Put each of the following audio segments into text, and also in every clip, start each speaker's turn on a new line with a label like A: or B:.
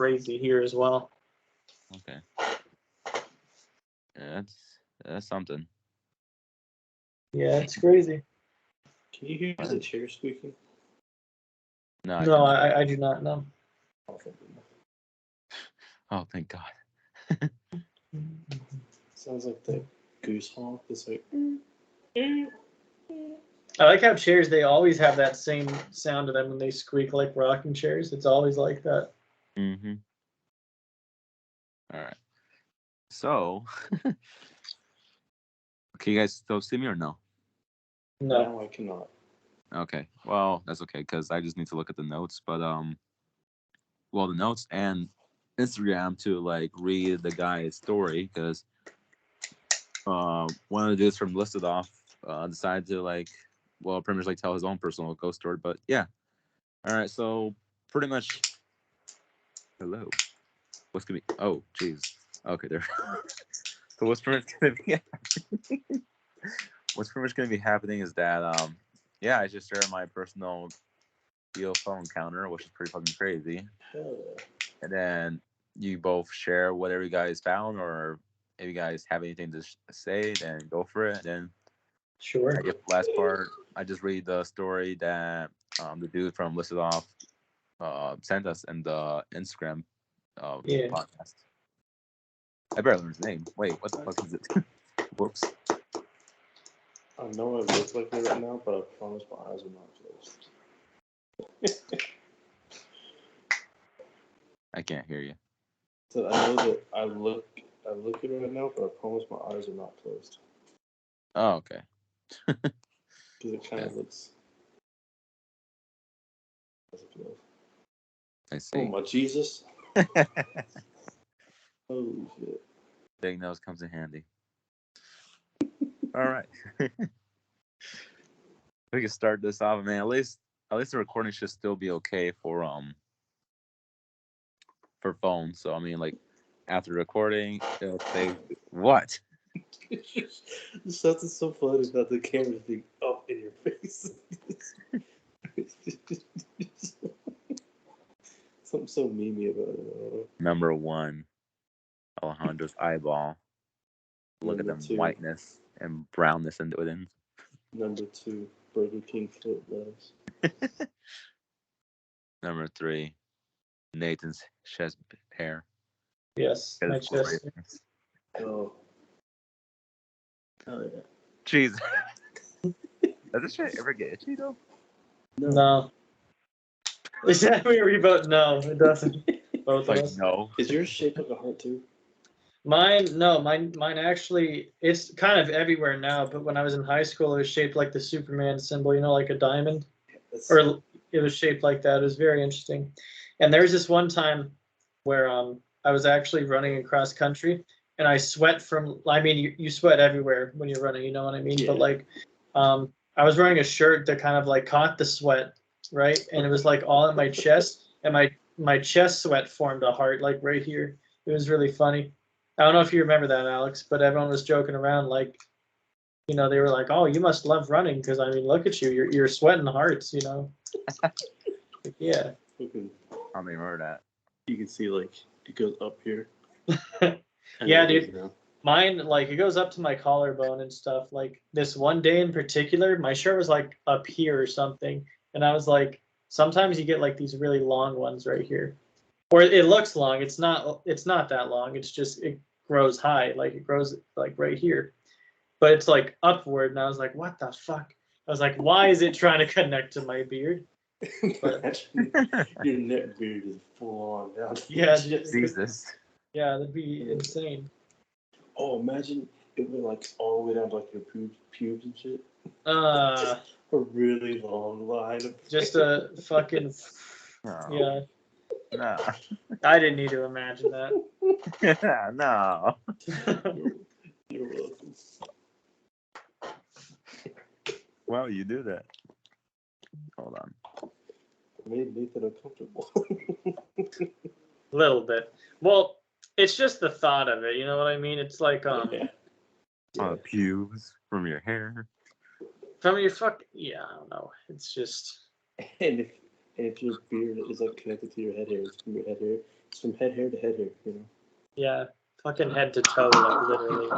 A: crazy here as well.
B: Okay. Yeah, that's something.
A: Yeah, it's crazy.
C: Can you hear the chair squeaking?
B: No,
A: No, I do not know.
B: Oh, thank God.
C: Sounds like the goose honk. It's like.
A: I like how chairs, they always have that same sound to them when they squeak like rocking chairs. It's always like that.
B: Mm-hmm. All right. So, can you guys still see me or no?
A: No.
C: No, I cannot.
B: Okay. Well, that's okay because I just need to look at the notes. But well, the notes and Instagram to like read the guy's story because one of the dudes from Listed Off decided to like, well, pretty much like tell his own personal ghost story. But yeah. All right. So pretty much. Hello. What's gonna be? Oh, jeez. Okay, there. So what's pretty much gonna be? What's pretty much gonna be happening is that yeah, I just shared my personal UFO encounter, which is pretty fucking crazy. And then you both share whatever you guys found, or if you guys have anything to say, then go for it. And then
A: Sure.
B: I guess the last part, I just read the story that the dude from Listed Off sent us in the Instagram
A: Yeah.
B: podcast. I better learn his name. Wait, what the fuck is it? Whoops.
C: I know I look like it right now, but I promise my eyes are not closed.
B: I can't hear you.
C: So I know that I look it right now, but I promise my eyes are not closed.
B: Oh, okay.
C: Because it kind of looks.
B: I
C: Oh
B: see.
C: my Jesus! Holy shit!
B: Big nose comes in handy. All right. We can start this off, man. At least the recording should still be okay for phone. So I mean, like after recording, it'll say what?
C: Something so funny about the camera thing up in your face. Something so memey about it.
B: Number 1, Alejandro's eyeball. Look at
C: Number
B: them
C: 2,
B: whiteness and brownness in within.
C: Number 2, Burger King foot legs.
B: Number 3, Nathan's chest hair.
A: Yes, my
B: It's
A: chest.
B: great.
C: Oh. Oh yeah.
B: Jeez. Does this shit ever get itchy though?
A: No. Is that what you're about? No, it doesn't. Both
B: Like
A: of us.
B: no.
C: Is yours shaped like a heart too?
A: Mine actually, it's kind of everywhere now, but when I was in high school, it was shaped like the Superman symbol, you know, like a diamond. Or it was shaped like that. It was very interesting. And there was this one time where I was actually running across country, and I sweat from, I mean, you sweat everywhere when you're running, you know what I mean?
C: Yeah.
A: But like, I was wearing a shirt that kind of like caught the sweat, right? And it was like all in my chest, and my chest sweat formed a heart like right here. It was really funny. I don't know if you remember that, Alex, but everyone was joking around like, you know, they were like, "Oh, you must love running because I mean, look at you, you're sweating hearts," you know. Like, yeah.
B: I don't remember that.
C: You can see like it goes up here.
A: Yeah, dude. Mine, like, it goes up to my collarbone and stuff. Like this one day in particular, my shirt was like up here or something, and I was like, sometimes you get like these really long ones right here, or it looks long. It's not that long. It's just it grows high, like it grows like right here, but it's like upward. And I was like, what the fuck? I was like, why is it trying to connect to my beard? But
C: your neck beard is full on down.
A: yeah,
B: Jesus.
A: Yeah, that'd be insane.
C: Oh, imagine it went like all the way down to like your pubes and shit.
A: Just
C: a really long line of
A: just a fucking yeah.
B: No.
A: I didn't need to imagine that.
B: No.
C: You're welcome.
B: Why would you do that? Hold on.
C: It made Nathan uncomfortable.
A: A little bit. Well, it's just the thought of it. You know what I mean? It's like
C: Yeah.
B: Pubes from your hair.
A: From your yeah. I don't know. It's just.
C: And if your beard is like connected to your head hair, it's from your head hair, It's from head hair to head hair, you know.
A: Yeah, fucking head to toe, like literally.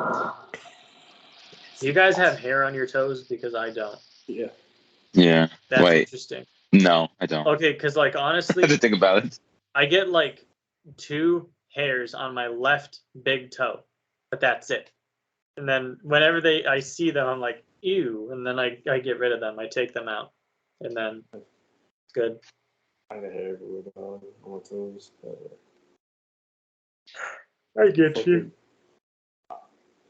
A: Do you guys have hair on your toes? Because I don't.
C: Yeah.
B: Yeah.
A: That's
B: Wait.
A: interesting.
B: No, I don't.
A: Okay, because like
B: I
A: honestly,
B: had to think about it.
A: I get like 2 hairs on my left big toe, but that's it. And then whenever I see them, I'm like, ew, and then I get rid of them. I take them out, and then it's good.
C: I got hair everywhere, dog, on my toes.
A: I get
C: Fucking,
A: you.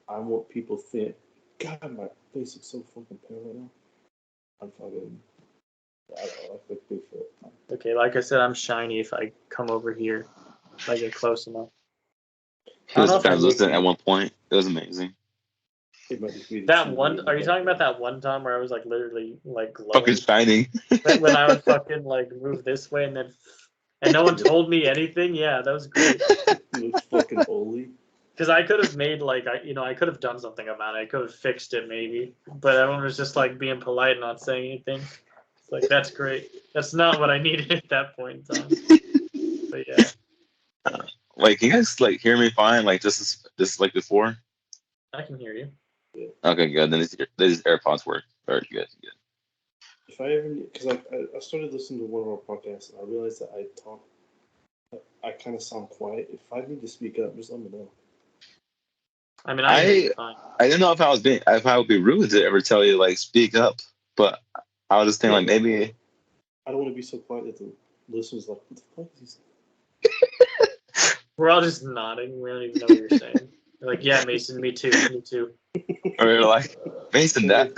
C: I want people to think, God, my face is so fucking pale right now. I'm fucking, I don't know, I feel Bigfoot.
A: Okay, like I said, I'm shiny if I come over here, if I get close enough.
B: He was
A: I don't know if I'm
B: translucent at one point. It was amazing.
C: It might just be the
A: That
C: TV
A: one,
C: in the
A: are you talking about
C: background.
A: that one time where I was like literally like
B: Fucking
A: glowing?
B: shining.
A: When I would fucking like move this way and no one told me anything? Yeah, that was great.
C: You look fucking oldie.
A: Because I could have made like I could have done something about it. I could have fixed it maybe, but everyone was just like being polite, not saying anything. It's like that's great. That's not what I needed at that point in time. But yeah,
B: Like, can you guys like hear me fine? Like just like before?
A: I can hear you.
B: Okay, good. Then these AirPods work. Very good. Good.
C: If I ever, because I started listening to one of our podcasts and I realized that I kind of sound quiet. If I need to speak up, just let me know.
A: I mean, I hear you fine.
B: I didn't know if I would be rude to ever tell you like speak up, but I was just thinking like maybe
C: I don't want to be so quiet that the listeners like, what the fuck is he saying?
A: We're all just nodding. We don't even know what you're saying. We're like, yeah, Mason, me too, me too.
B: or you're like Mason, that's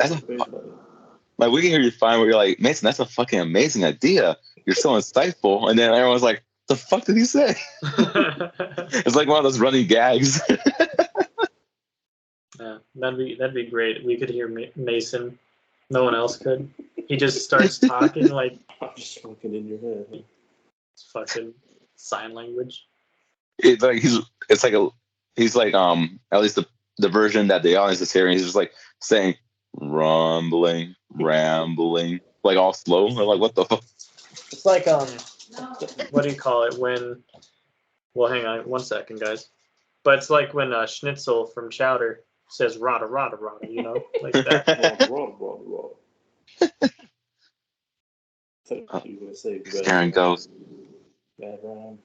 B: like we can hear you fine. Where you're like Mason, that's a fucking amazing idea. You're so insightful, and then everyone's like, the fuck did he say? It's like one of those running gags.
A: Yeah, that'd be great. We could hear Mason. No one else could. He just starts talking like
C: I'm just fucking in your head. Huh?
A: it's fucking sign language.
B: It's like he's like at least the version that the audience is hearing. He's just like saying rambling, like all slow. They're like, what the fuck?
A: It's like what do you call it when? Well, hang on one second, guys. But it's like when Schnitzel from Chowder says "rada rada rada," you know, like that.
C: Raw. You were gonna say
B: Staring ghost.
C: Red Rum.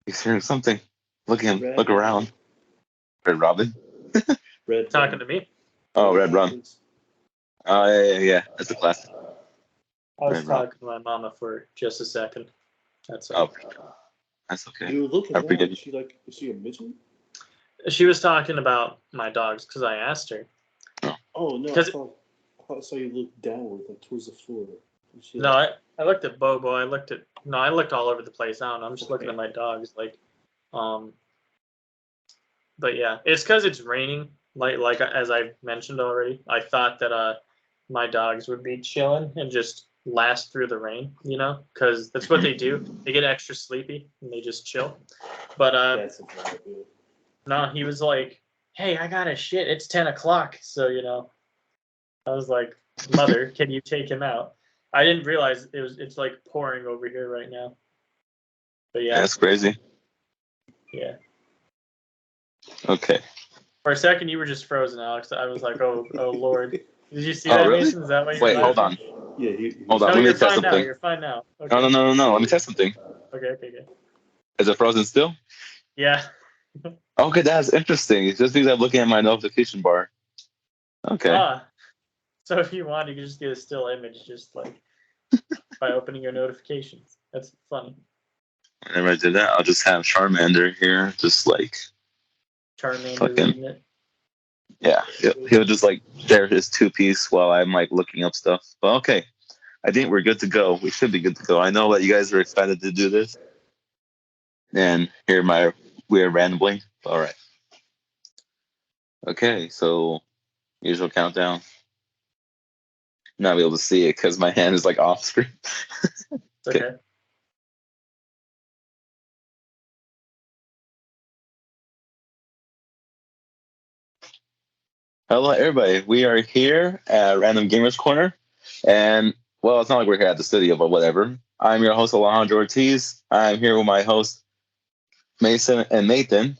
B: He's hearing something. Look at him.
C: Red
B: Look around. Red Robin.
C: Red
A: Talking to me.
B: Oh, Red Rum. Oh yeah. That's a classic.
A: I was
B: Red Rum.
A: talking to my mama for just a second. That's
B: Oh,
A: all.
B: that's okay.
C: You were looking
B: I
C: at
B: forget.
C: is she a midget?
A: She was talking about my dogs because I asked her.
C: Oh no, I thought I saw you look downward, like towards the floor.
A: No, I looked at Bobo. I looked all over the place. I don't know. I'm just looking at my dogs, like, but yeah, it's because it's raining. Like as I mentioned already, I thought that my dogs would be chilling and just last through the rain, you know, because that's what they do. They get extra sleepy and they just chill. But no, he was like, "Hey, I gotta shit. It's 10 o'clock." So you know, I was like, "Mother, can you take him out?" I didn't realize it's like pouring over here right now. But yeah.
B: That's crazy.
A: Yeah.
B: Okay.
A: For a second, you were just frozen, Alex. I was like, "Oh Lord." Did you see
B: Oh,
A: that,
B: really?
A: Mason? Is that why you're
B: Wait, hold
A: laughing?
B: on.
C: Yeah,
B: Hold on.
A: No,
B: Let me
A: you're
B: test
A: fine now.
B: something.
A: You're fine now. Okay.
B: No. Let me test something.
A: Okay.
B: Is it frozen still?
A: Yeah.
B: Okay, that's interesting. It's just because I'm looking at my notification bar. Okay.
A: So if you want, you can just get a still image, just like by opening your notifications. That's funny.
B: Whenever I did that, I'll just have Charmander here, just like
A: Charmander
B: fucking
A: reading it.
B: yeah. He'll just like share his 2-piece while I'm like looking up stuff. But okay, I think we're good to go. We should be good to go. I know that you guys are excited to do this, and here we're rambling. All right. Okay, so usual countdown. Not be able to see it because my hand is like off screen.
A: It's okay.
B: Hello, everybody. We are here at Random Gamers Corner, and well, it's not like we're here at the studio, but whatever. I'm your host Alejandro Ortiz. I'm here with my host Mason, and Nathan.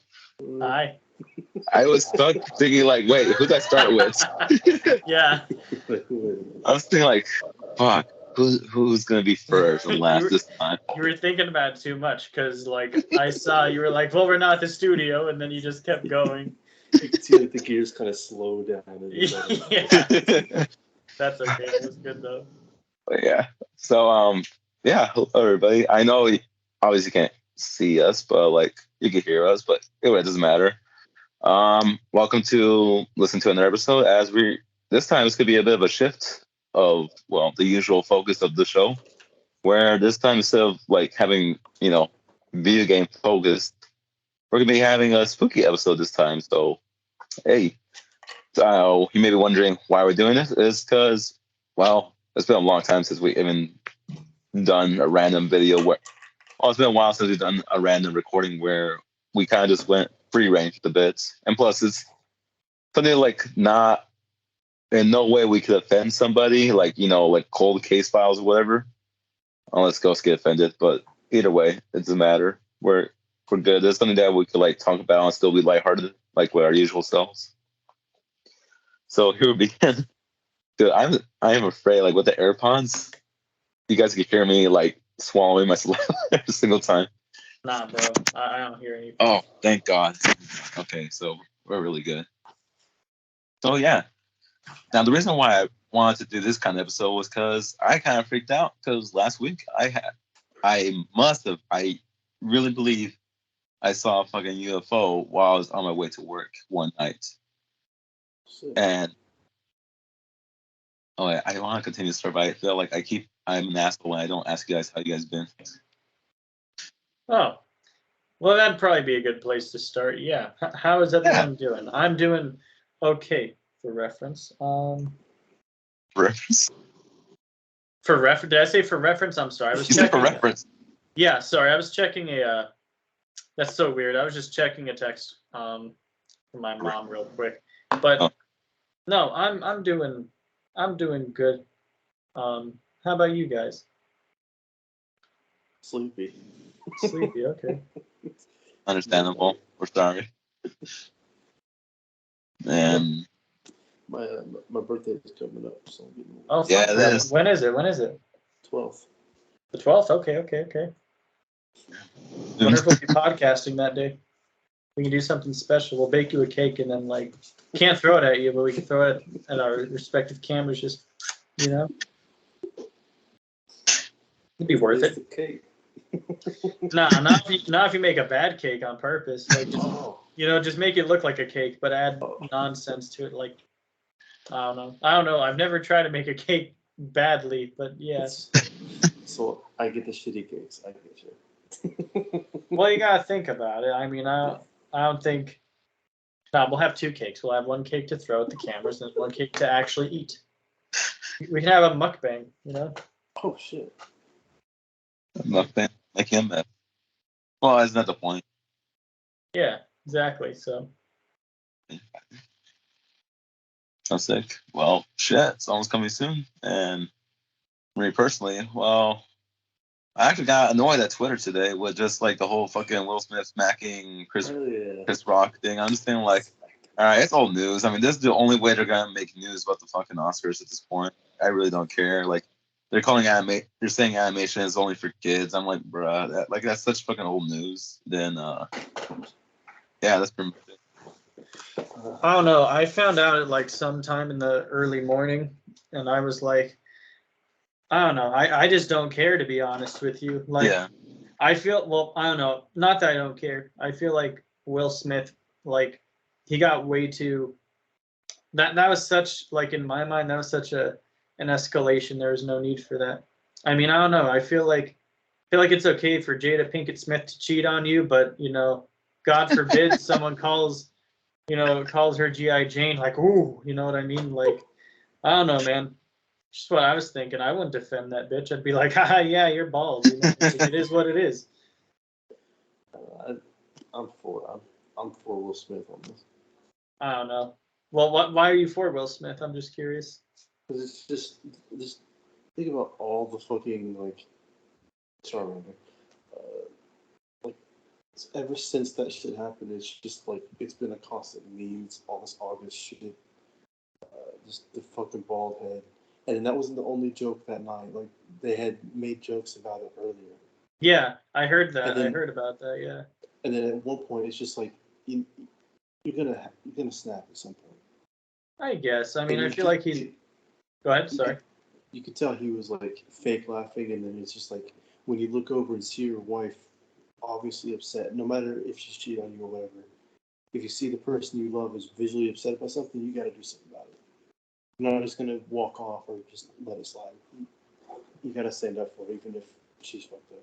A: Hi.
B: I was stuck thinking like, wait, who did I start with?
A: Yeah.
B: I was thinking like, fuck, who's gonna be first and last this time?
A: You were thinking about it too much because, like, I saw you were like, well, we're not at the studio, and then you just kept going.
C: You can see like the gears kind of slow down.
A: Yeah. That's okay. It was good though.
B: But yeah. So yeah, hello everybody. I know you obviously can't see us, but like you can hear us, but anyway, it doesn't matter. Welcome to listen to another episode. This time it's gonna be a bit of a shift of the usual focus of the show, where this time instead of like having video game focused, we're gonna be having a spooky episode this time. So hey, you may be wondering why we're doing this. It's because it's been a long time since we even done a random video it's been a while since we've done a random recording where we kind of just went free range the bits, and plus it's something like not in no way we could offend somebody, like like cold case files or whatever, unless ghosts get offended. But either way, it doesn't matter. We're good. There's something that we could like talk about and still be lighthearted, like with our usual selves. So here we begin. Dude, I am afraid, like with the AirPods, you guys can hear me like swallowing myself every single time.
A: Nah, bro, I don't hear anything.
B: Oh, thank God. Okay, so we're really good. So yeah. Now the reason why I wanted to do this kind of episode was because I kind of freaked out because last week I really believe I saw a fucking UFO while I was on my way to work one night. And I don't want to continue this story, but I feel like I'm an asshole when I don't ask you guys how you guys been.
A: Oh, well, that'd probably be a good place to start. Yeah. How is everyone doing? I'm doing okay for reference.
B: Reference?
A: Did I say for reference? I'm sorry. I was
B: checking. For reference.
A: Yeah, sorry. I was checking a. That's so weird. I was just checking a text from my mom real quick. But no, I'm doing good. How about you guys?
C: Sleepy.
A: Okay.
B: Understandable. We're sorry. And
C: my birthday is coming up, so I'm getting.
A: Oh yeah, it is. When is it?
C: 12th.
A: The 12th. Okay. Wonder if we'll be podcasting that day. We can do something special. We'll bake you a cake and then can't throw it at you, but we can throw it at our respective cameras. Just it'd be worth it.
C: The cake.
A: Not if you make a bad cake on purpose. Just make it look like a cake, but add nonsense to it. I don't know. I've never tried to make a cake badly, but yes.
C: So I get the shitty cakes. I get you.
A: Well, you gotta think about it. I mean, I don't think. No, we'll have two cakes. We'll have one cake to throw at the cameras, and one cake to actually eat. We can have a mukbang,
C: Oh shit.
B: Mukbang, make him that. Well, isn't that the point?
A: Yeah, exactly. So.
B: I'm sick. Well, shit, it's almost coming soon. And me personally, I actually got annoyed at Twitter today with just the whole fucking Will Smith smacking Chris Rock thing. I'm just thinking all right, it's old news. I mean, this is the only way they're gonna make news about the fucking Oscars at this point. I really don't care. They're calling they're saying animation is only for kids. I'm like, bruh, that's such fucking old news. Then that's pretty much it.
A: I don't know. I found out at sometime in the early morning, and I was like, I don't know. I just don't care, to be honest with you. I feel I don't know. Not that I don't care. I feel like Will Smith, he got way too. That was such in my mind that was such an escalation. There was no need for that. I mean, I don't know. I feel like it's okay for Jada Pinkett Smith to cheat on you, but God forbid someone calls her G.I. Jane, ooh, you know what I mean? I don't know, man. Just what I was thinking. I wouldn't defend that bitch. I'd be like, haha, yeah, you're bald. It is what it is.
C: I'm for Will Smith on this.
A: I don't know. Well, why are you for Will Smith? I'm just curious.
C: Because it's just think about all the fucking ever since that shit happened, it's just like it's been a constant memes. All this August shit, just the fucking bald head, and then that wasn't the only joke that night. Like they had made jokes about it earlier.
A: Yeah, I heard that.
C: Then,
A: I heard about that. Yeah.
C: And then at one point, it's just like you're gonna snap at some point.
A: I guess. I mean, I feel like he's. Go ahead. Sorry.
C: You could tell he was like fake laughing, and then it's just like when you look over and see your wife obviously upset, no matter if she's cheating on you or whatever. If you see the person you love is visually upset by something, you got to do something about it. You're not just gonna walk off or just let it slide. You got to stand up for it, even if she's fucked up.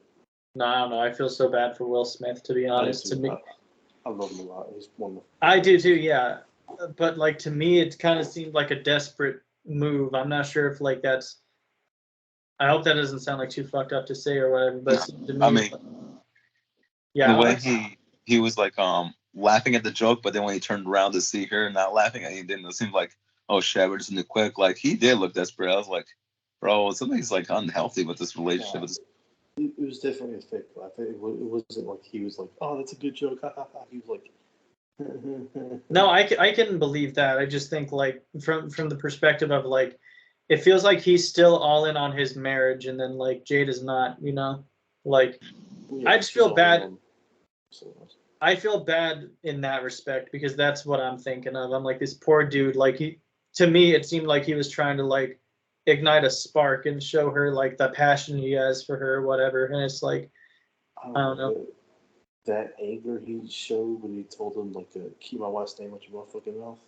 A: No, I don't know. I feel so bad for Will Smith, to be honest. To me,
C: I love him a lot. He's wonderful.
A: I do too. Yeah, but like to me, it kind of seemed like a desperate move. I'm not sure if like that's. I hope that doesn't sound like too fucked up to say or whatever. But to me,
B: I mean,
A: yeah,
B: the way he was like laughing at the joke, but then when he turned around to see her not laughing, and he didn't. It seemed like, oh shit, we're just in the quick. Like he did look desperate. I was like, bro, something's like unhealthy with this relationship.
C: It was definitely a fake laugh. It wasn't like he was like, oh, that's a good joke. He was like.
A: No, I can believe that. I just think like from the perspective of like, it feels like he's still all in on his marriage, and then like Jade is not. You know, like
C: Yeah,
A: I just feel bad. I feel bad in that respect because that's what I'm thinking of. I'm like this poor dude. Like to me, it seemed like he was trying to like ignite a spark and show her like the passion he has for her, or whatever. And it's like, I don't know.
C: That anger he showed when he told him like, "Keep my wife's name out your motherfucking mouth."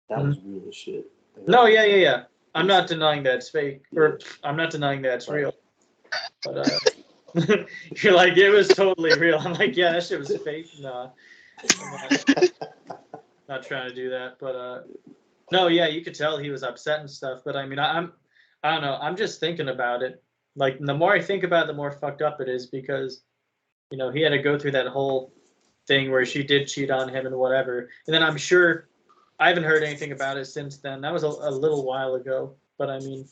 C: That was real as shit. Like,
A: no, yeah. I'm not denying that it's fake, or I'm not denying that it's real. But you're like, it was totally real. I'm like, yeah, that shit was fake. Nah, I'm not trying to do that. But no, yeah, you could tell he was upset and stuff. But I mean, I don't know. I'm just thinking about it. Like, the more I think about it, the more fucked up it is because, you know, he had to go through that whole thing where she did cheat on him and whatever. And then I'm sure I haven't heard anything about it since then. That was a little while ago. But I mean,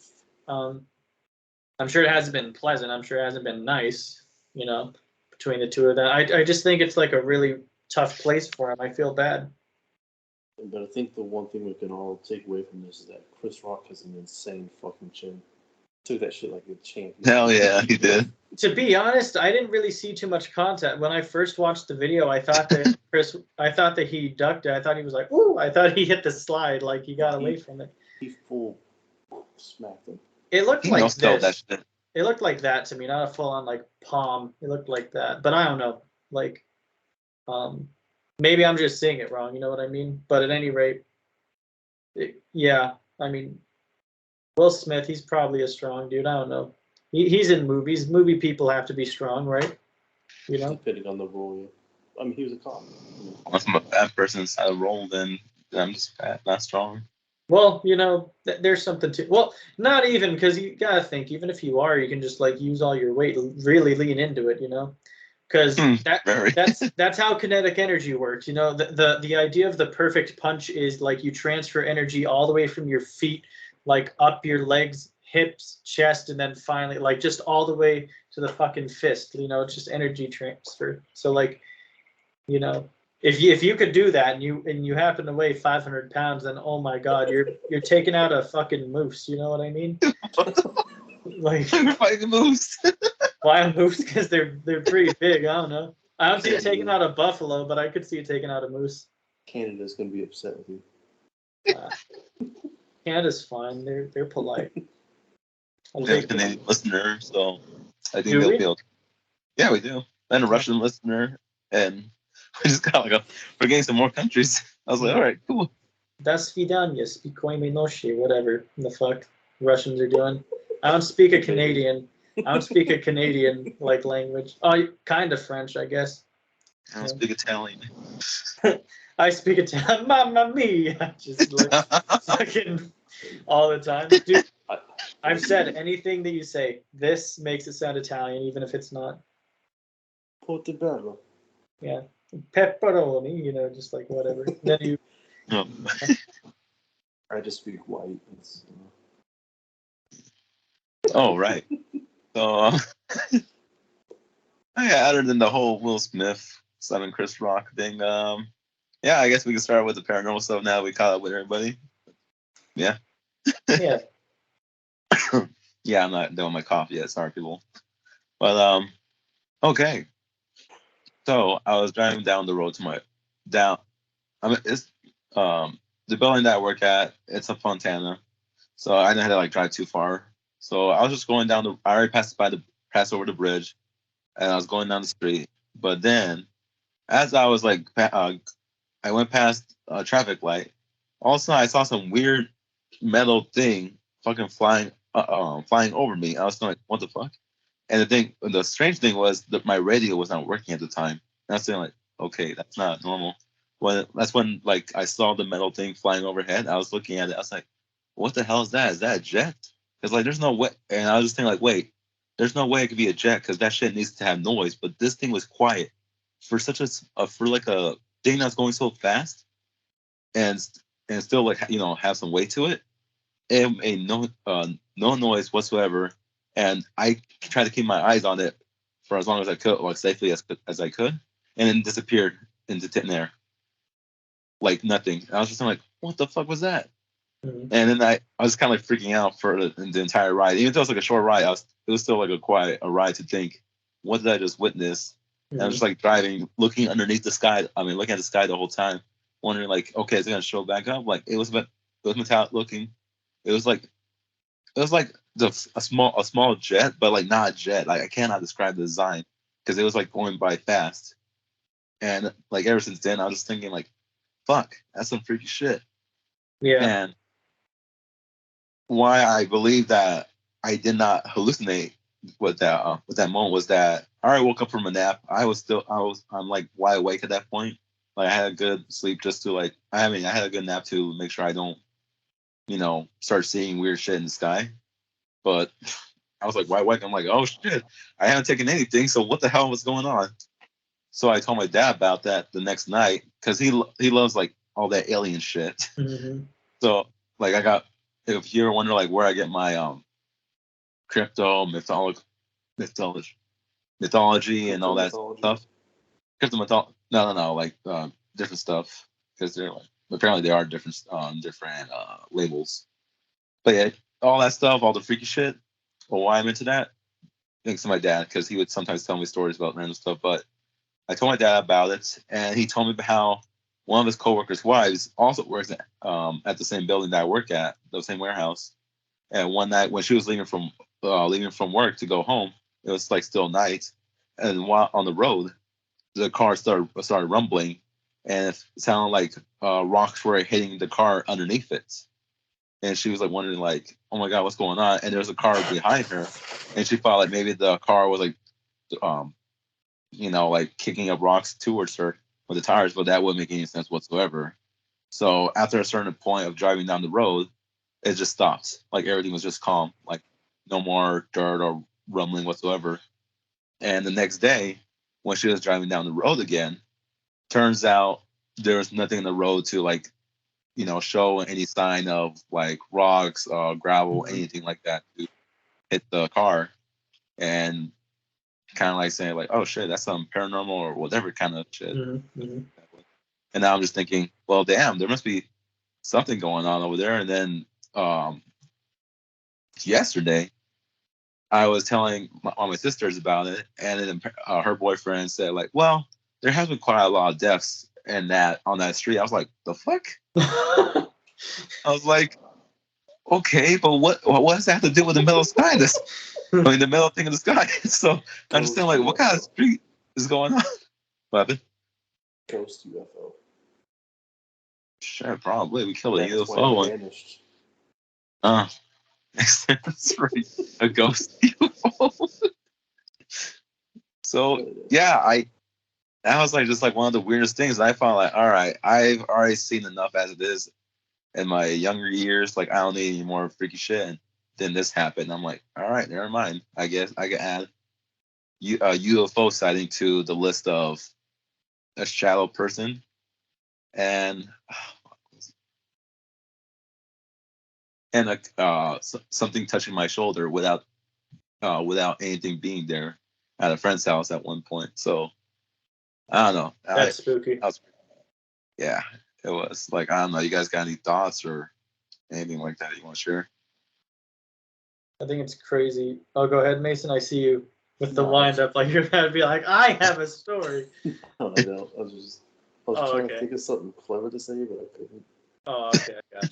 A: I'm sure it hasn't been pleasant. I'm sure it hasn't been nice, you know, between the two of them. I just think it's like a really tough place for him. I feel bad.
C: But I think the one thing we can all take away from this is that Chris Rock has an insane fucking chin. Took that shit like a champion.
B: Hell yeah, he did.
A: To be honest, I didn't really see too much content. When I first watched the video, I thought that he ducked it. I thought he was like, ooh, I thought he hit the slide, like he got away from it.
C: He full smacked him.
A: It looked like this. It looked like that to me, not a full on like palm. It looked like that. But I don't know. Like maybe I'm just seeing it wrong, you know what I mean? But at any rate, yeah, I mean, Will Smith, he's probably a strong dude. I don't know. He's in movies. Movie people have to be strong, right? You know?
C: Depending on the role. I mean, he was a cop.
B: Unless I'm a bad person inside a role, then I'm just fat, not strong.
A: Well, you know, there's something to. Well, not even, because you gotta think, even if you are, you can just like use all your weight, really lean into it, you know? Because that's how kinetic energy works. You know, the idea of the perfect punch is like you transfer energy all the way from your feet, like up your legs, hips, chest, and then finally like just all the way to the fucking fist. You know, it's just energy transfer. So like, you know, if you could do that and you happen to weigh 500 pounds, then oh my god, you're taking out a fucking moose. You know what I mean? Like
B: you're fighting moose.
A: Why moose? Because they're pretty big. I don't know. I don't see it taking out a buffalo, but I could see it taking out a moose.
C: Canada's gonna be upset with you.
A: Canada's fine. They're polite.
B: We have a Canadian listener, so I think they'll be okay. Yeah, we do. And a Russian listener, and we just got like we're getting some more countries. I was like, all right, cool.
A: Das vidanya, spokojnej noshi, whatever the fuck Russians are doing. I don't speak a Canadian. I don't speak a Canadian like language. Oh, kind of French, I guess.
B: I don't speak Italian.
A: I speak Italian. Mamma mia! Just like fucking all the time, dude. I've said anything that you say. This makes it sound Italian, even if it's not.
C: Portobello.
A: Yeah, pepperoni. You know, just like whatever. Then you.
C: I just speak white.
B: Oh right. So yeah, other than the whole Will Smith Simon Chris Rock thing. Yeah, I guess we can start with the paranormal stuff now. We caught up with everybody. Yeah.
A: Yeah.
B: Yeah, I'm not doing my coffee yet. Sorry, people. But okay. So I was driving down the road to my down. I mean, it's the building that I work at. It's a Fontana, so I didn't have to like drive too far. So I was just going down the. I already passed over the bridge, and I was going down the street. But then, as I was like, I went past a traffic light. All of a sudden, I saw some weird metal thing fucking flying over me. I was like, what the fuck? And the strange thing was that my radio was not working at the time. And I was saying like, okay, that's not normal. That's when like I saw the metal thing flying overhead. I was looking at it. I was like, what the hell is that? Is that a jet? Because like, there's no way. And I was just thinking like, wait, there's no way it could be a jet because that shit needs to have noise. But this thing was quiet for such for like a thing that's going so fast and still like have some weight to it. It made no noise whatsoever, and I tried to keep my eyes on it for as long as I could, like safely as I could, and then disappeared into thin air, like nothing. I was just like, "What the fuck was that?"
A: Mm-hmm.
B: And then I was kind of like freaking out for the entire ride, even though it was like a short ride. It was still like a ride to think, "What did I just witness?"
A: Mm-hmm.
B: And I was just like driving, looking underneath the sky. I mean, looking at the sky the whole time, wondering like, "Okay, is it gonna show back up?" Like it was metallic looking. It was like a small jet, but like not a jet. Like I cannot describe the design because it was like going by fast. And like ever since then, I was just thinking like, fuck, that's some freaky shit.
A: Yeah.
B: And why I believe that I did not hallucinate with that moment was that I already woke up from a nap. I'm like wide awake at that point. Like I had a good sleep just to like I had a good nap to make sure I don't start seeing weird shit in the sky. But I was like wide awake. I'm like, oh shit, I haven't taken anything. So what the hell was going on? So I told my dad about that the next night because he loves like all that alien shit.
A: Mm-hmm.
B: So like if you ever wonder like where I get my crypto mythology and all that stuff. Crypto mythology. No, like different stuff because they're like apparently they are different labels. But yeah, all that stuff, all the freaky shit. Well, why I'm into that? Thanks to my dad because he would sometimes tell me stories about random stuff. But I told my dad about it, and he told me about how one of his coworkers' wives also works at the same building that I work at, the same warehouse. And one night when she was leaving from work to go home, it was like still night, and while on the road, the car started rumbling, and it sounded like rocks were hitting the car underneath it. And she was like wondering like, oh my god, what's going on? And there's a car behind her, and she thought like maybe the car was like, like kicking up rocks towards her with the tires, but that wouldn't make any sense whatsoever. So after a certain point of driving down the road, it just stopped. Like everything was just calm, like no more dirt or rumbling whatsoever. And the next day, when she was driving down the road again, turns out there was nothing in the road to like, show any sign of like rocks, gravel,
A: Mm-hmm.
B: anything like that to hit the car. And kind of like saying like, oh shit, that's some paranormal or whatever kind of shit.
A: Mm-hmm.
B: And now I'm just thinking, well, damn, there must be something going on over there. And then yesterday, I was telling all my sisters about it, and then her boyfriend said like, well, there has been quite a lot of deaths on that street. I was like, the fuck? I was like, okay, but what does that have to do with the middle sky? The middle thing in the sky. So I'm just saying like, what kind of street is going on? What happened?
C: Ghost UFO.
B: Sure, probably. We killed a
C: That's why
B: UFO.
C: he vanished.
B: That's right. A ghost UFO. So yeah, that was like just like one of the weirdest things. And I found like, all right, I've already seen enough as it is in my younger years. Like I don't need any more freaky shit. And then this happened. I'm like, all right, never mind. I guess I can add UFO sighting to the list of a shadow person and something touching my shoulder without anything being there at a friend's house at one point. So I don't know.
A: That's spooky.
B: Yeah, it was. Like, I don't know. You guys got any thoughts or anything like that you want to share?
A: I think it's crazy. Oh, go ahead, Mason. I see you with the wind up. Like you're about to be like, I have a story.
C: No, I don't. I was trying to think of something clever to say, but I couldn't.
A: Oh, okay, I got you.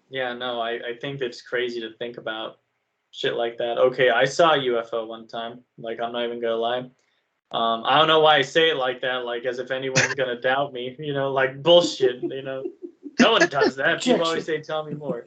A: Yeah, no, I think it's crazy to think about shit like that. Okay, I saw a UFO one time. Like, I'm not even gonna lie. I don't know why I say it like that, like as if anyone's gonna doubt me. You know, like bullshit. You know, no one does that. People always say, "Tell me more."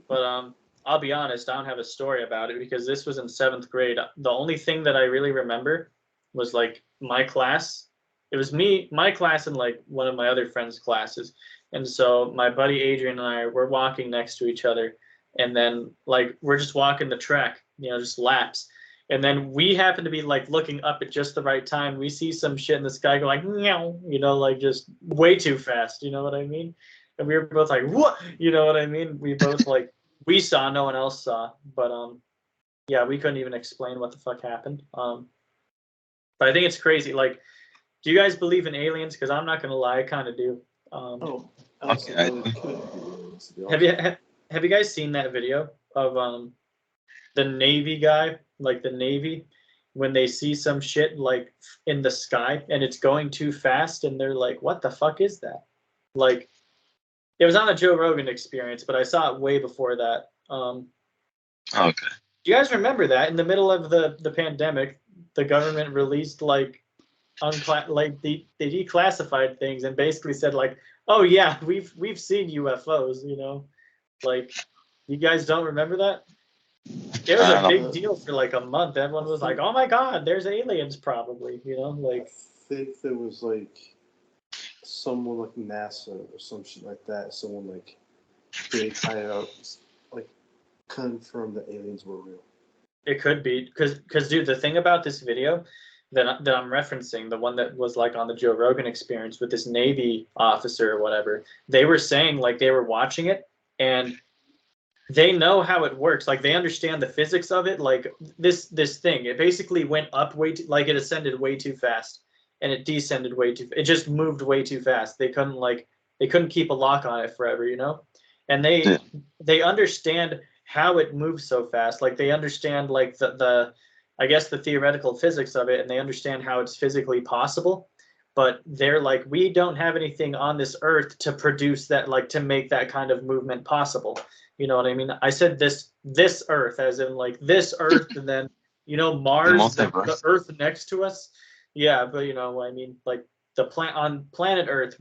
A: But I'll be honest, I don't have a story about it because this was in 7th grade. The only thing that I really remember was like my class. It was my class, and like one of my other friends' classes. And so my buddy Adrian and I were walking next to each other, and then like we're just walking the track, you know, just laps. And then we happen to be like looking up at just the right time. We see some shit in the sky go like, meow, you know, like just way too fast. You know what I mean? And we were both like, what? You know what I mean? We both like, we saw, no one else saw. But yeah, we couldn't even explain what the fuck happened. But I think it's crazy. Like, do you guys believe in aliens? Because I'm not gonna lie, I kind of do.
B: Okay.
A: Have you guys seen that video of the Navy guy, like the Navy, when they see some shit like in the sky and it's going too fast and they're like, what the fuck is that? Like, it was on the Joe Rogan Experience, but I saw it way before that.
B: Okay.
A: Do you guys remember that in the middle of the pandemic, the government released like they declassified things and basically said like, oh yeah, we've seen UFOs, you know, like, you guys don't remember that? It was a big deal for like a month. Everyone was like, oh my god, there's aliens probably, you know, like.
C: I think there was like someone like NASA or some shit like that. Someone like they kind of like confirmed that aliens were real.
A: It could be because dude, the thing about this video that I'm referencing, the one that was like on the Joe Rogan Experience with this Navy officer or whatever, they were saying like they were watching it and they know how it works. Like they understand the physics of it. Like this thing, it basically went up like it ascended way too fast and it descended way too. It just moved way too fast. They couldn't keep a lock on it forever, you know. And they understand how it moves so fast. Like they understand like the I guess the theoretical physics of it, and they understand how it's physically possible. But they're like, we don't have anything on this earth to produce that, like to make that kind of movement possible. You know what I mean? I said this earth, as in like this earth, and then, you know, Mars, the earth next to us. Yeah, but you know, I mean, like on planet Earth,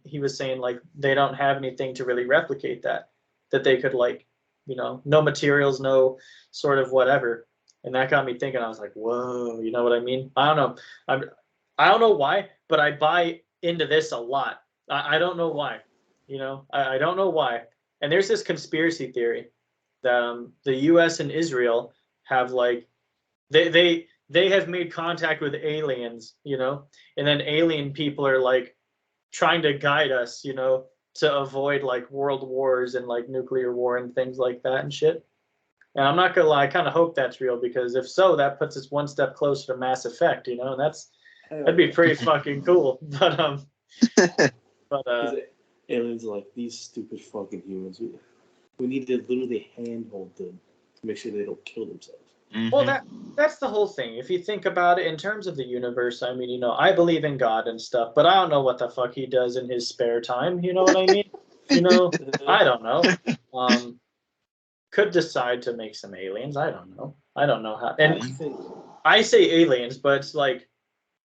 A: he was saying like they don't have anything to really replicate that they could like, you know, no materials, no sort of whatever. And that got me thinking. I was like, whoa, you know what I mean? I don't know. I don't know why, but I buy into this a lot. I don't know why. You know, I don't know why. And there's this conspiracy theory that the U.S. and Israel have like they have made contact with aliens, you know, and then alien people are like trying to guide us, you know, to avoid like world wars and like nuclear war and things like that and shit. And I'm not gonna lie, I kind of hope that's real because if so, that puts us one step closer to Mass Effect, you know, and that'd be pretty fucking cool. But
C: aliens are like, these stupid fucking humans. We need to literally handhold them to make sure they don't kill themselves.
B: Mm-hmm.
A: Well, that's the whole thing. If you think about it in terms of the universe, I mean, you know, I believe in God and stuff, but I don't know what the fuck he does in his spare time. You know what I mean? You know, I don't know. Could decide to make some aliens. I don't know. I don't know how. And I say aliens, but it's like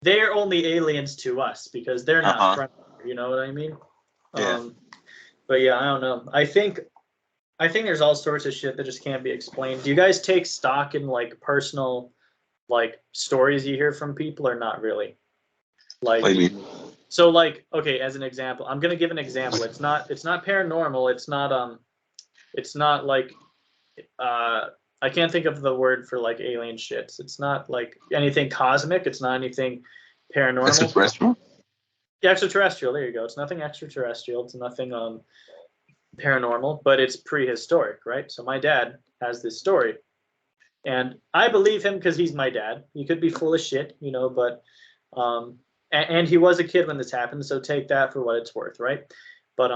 A: they're only aliens to us because they're not friendly. You know what I mean?
B: Yeah.
A: But yeah, I don't know. I think there's all sorts of shit that just can't be explained. Do you guys take stock in like personal like stories you hear from people or not really? Like,
B: what do you mean?
A: So like, okay, as an example, I'm gonna give an example. It's not paranormal. It's not like I can't think of the word for like alien shits. It's not like anything cosmic. It's not anything paranormal.
B: Extraterrestrial?
A: Yeah, extraterrestrial. There you go. It's nothing extraterrestrial. It's nothing paranormal, but it's prehistoric, right? So my dad has this story, and I believe him because he's my dad. He could be full of shit, you know, but and he was a kid when this happened, so take that for what it's worth, right? But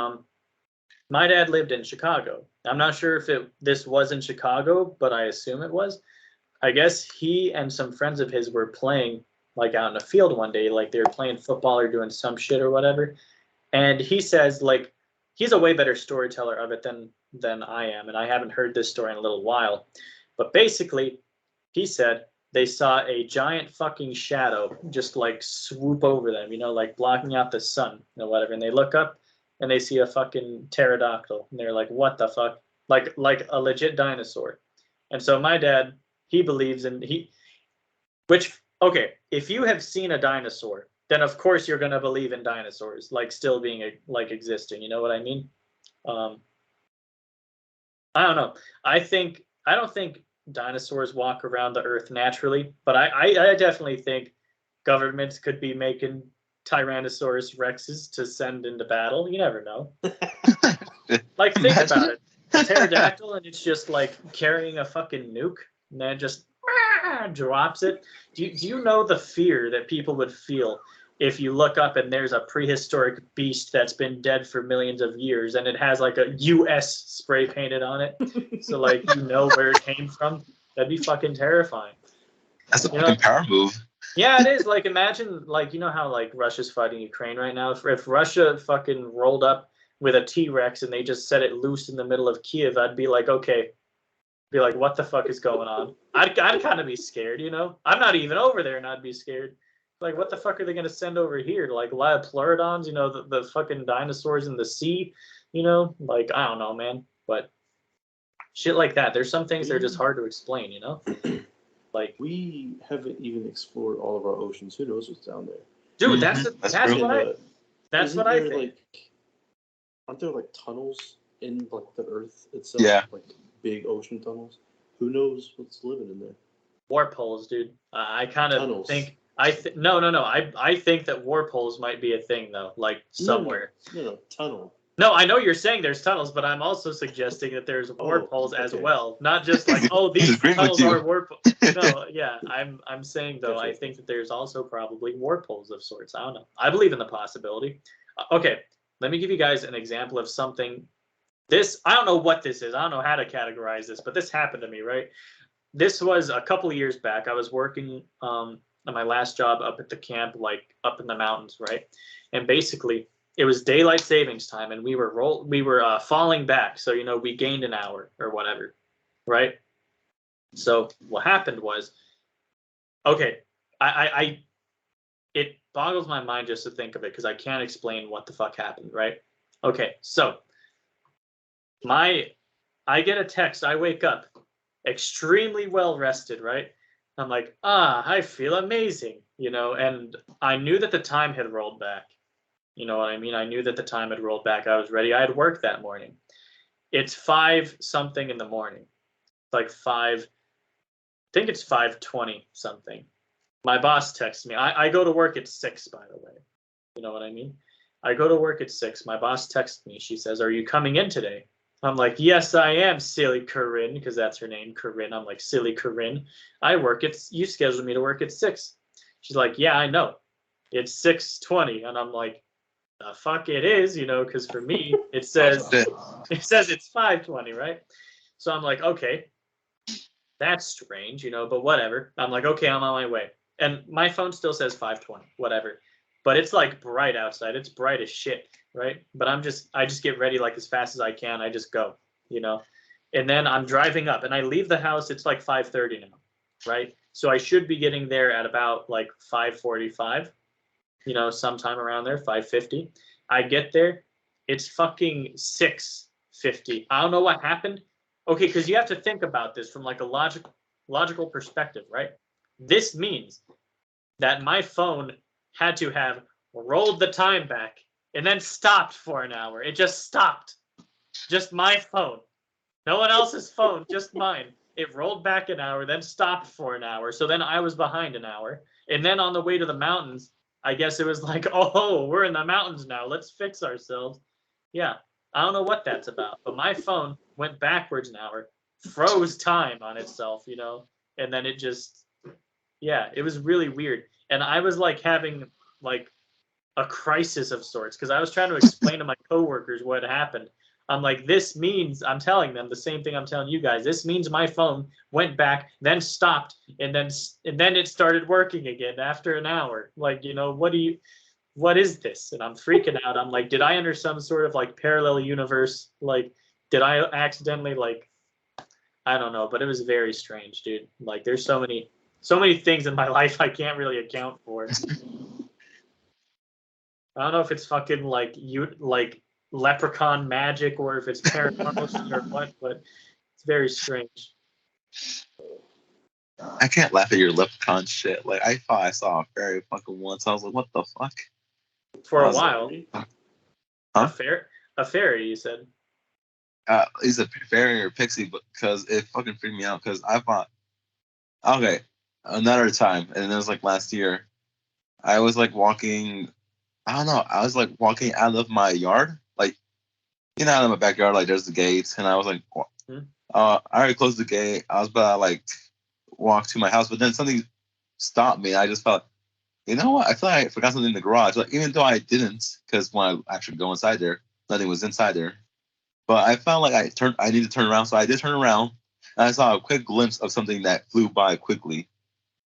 A: my dad lived in Chicago. I'm not sure if this was in Chicago, but I assume it was. I guess he and some friends of his were playing like out in a field one day, like they were playing football or doing some shit or whatever. And he says like he's a way better storyteller of it than I am, and I haven't heard this story in a little while. But basically, he said they saw a giant fucking shadow just like swoop over them, like blocking out the sun or whatever. And they look up and they see a fucking pterodactyl, and they're like, "What the fuck?" Like a legit dinosaur. And so my dad, he believes in which okay, if you have seen a dinosaur, then of course you're gonna believe in dinosaurs, like still being like existing. You know what I mean? Um, I don't know. I don't think dinosaurs walk around the earth naturally, but I definitely think governments could be making Tyrannosaurus Rexes to send into battle. You never know. Like think about it. A pterodactyl and it's just like carrying a fucking nuke and then just drops it. Do you know the fear that people would feel if you look up and there's a prehistoric beast that's been dead for millions of years and it has like a US spray painted on it? So like where it came from? That'd be fucking terrifying.
D: That's a fucking power move.
A: Yeah, it is. Like imagine like how like Russia's fighting Ukraine right now. If Russia fucking rolled up with a T-Rex and they just set it loose in the middle of Kiev, I'd be like, okay. Be like, what the fuck is going on? I'd kind of be scared, I'm not even over there and I'd be scared. Like, what the fuck are they going to send over here? Like Pleurodons, the fucking dinosaurs in the sea, Like, I don't know, man. But shit like that. There's some things that are just hard to explain, Like,
C: we haven't even explored all of our oceans. Who knows what's down there?
A: Dude, that's what I think.
C: Like, aren't there like tunnels in like the Earth itself?
D: Yeah.
C: Like big ocean tunnels. Who knows what's living in there?
A: Warp holes, dude. I kind of think. No. I think that warp holes might be a thing though, like somewhere.
C: No, tunnel.
A: No, I know you're saying there's tunnels, but I'm also suggesting that there's warp holes as well. Not just like, these tunnels are warp. No, yeah, I'm saying though, I think that there's also probably warp holes of sorts. I don't know. I believe in the possibility. Okay, let me give you guys an example of something. I don't know what this is. I don't know how to categorize this, but this happened to me, right? This was a couple of years back. I was working at my last job up at the camp, like up in the mountains, right? And basically, it was daylight savings time, and we were falling back. So we gained an hour or whatever, right? So what happened was, okay, it boggles my mind just to think of it because I can't explain what the fuck happened, right? Okay, so I get a text. I wake up extremely well rested, right? I'm like, I feel amazing, and I knew that the time had rolled back. You know what I mean? I knew that the time had rolled back. I was ready. I had work that morning. It's 5 something in the morning. Like 5, I think it's 5:20 something. My boss texts me. I go to work at 6, by the way. You know what I mean? I go to work at 6. My boss texts me. She says, "Are you coming in today?" I'm like, "Yes, I am, silly Corinne," because that's her name, Corinne. I'm like, "Silly Corinne, you scheduled me to work at 6. She's like, "Yeah, I know. It's 6:20. And I'm like, "The fuck it is," because for me, it says it's 5:20, right? So I'm like, okay, that's strange, but whatever. I'm like, okay, I'm on my way. And my phone still says 5:20, whatever. But it's like bright outside. It's bright as shit, right? But I just get ready like as fast as I can. I just go, And then I'm driving up and I leave the house. It's like 5:30 now, right? So I should be getting there at about like 5:45, sometime around there, 5:50. I get there. It's fucking 6:50. I don't know what happened. Okay, because you have to think about this from like a logical perspective, right? This means that my phone had to have rolled the time back and then stopped for an hour. It just stopped. Just my phone. No one else's phone, just mine. It rolled back an hour, then stopped for an hour. So then I was behind an hour. And then on the way to the mountains, I guess it was like, oh, we're in the mountains now. Let's fix ourselves. Yeah, I don't know what that's about. But my phone went backwards an hour, froze time on itself, and then it just, yeah, it was really weird. And I was like having like a crisis of sorts because I was trying to explain to my coworkers what happened. I'm like, this means I'm telling them the same thing I'm telling you guys. This means my phone went back, then stopped, and then it started working again after an hour. Like, what is this? And I'm freaking out. I'm like, did I enter some sort of like parallel universe? Like, did I accidentally like, I don't know, but it was very strange, dude. Like, there's so many things in my life I can't really account for. I don't know if it's fucking like leprechaun magic or if it's paranormal shit or what, but it's very strange.
D: I can't laugh at your leprechaun shit. Like I thought I saw a fairy fucking once. I was like, what the fuck?
A: For a while.
D: Huh?
A: A fairy, you said.
D: He's a fairy or pixie, but because it fucking freaked me out. Because I thought, okay, another time, and it was like last year. I was like walking. I don't know. I was like walking out of my yard, like out of my backyard. Like there's the gates, and I was like, I already closed the gate. I was about to like walk to my house, but then something stopped me. I just felt, you know what? I feel like I forgot something in the garage. Like even though I didn't, because when I actually go inside there, nothing was inside there. But I felt like I need to turn around, so I did turn around, and I saw a quick glimpse of something that flew by quickly.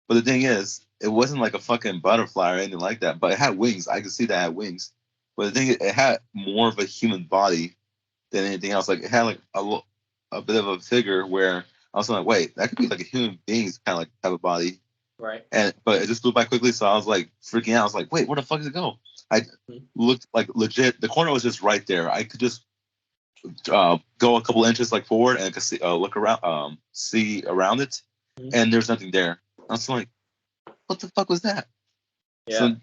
D: But the thing is, it wasn't like a fucking butterfly or anything like that, but it had wings. I could see that it had wings. But the thing is, it had more of a human body than anything else. Like it had like a bit of a figure where I was like, wait, that could be like a human being's kind of like type of body.
A: Right.
D: But it just flew by quickly, so I was like freaking out. I was like, wait, where the fuck did it go? I looked like legit. The corner was just right there. I could just go a couple inches like forward and I could see, look around, see around it, and there's nothing there. I was like, what the fuck was that?
A: Yeah.
D: So,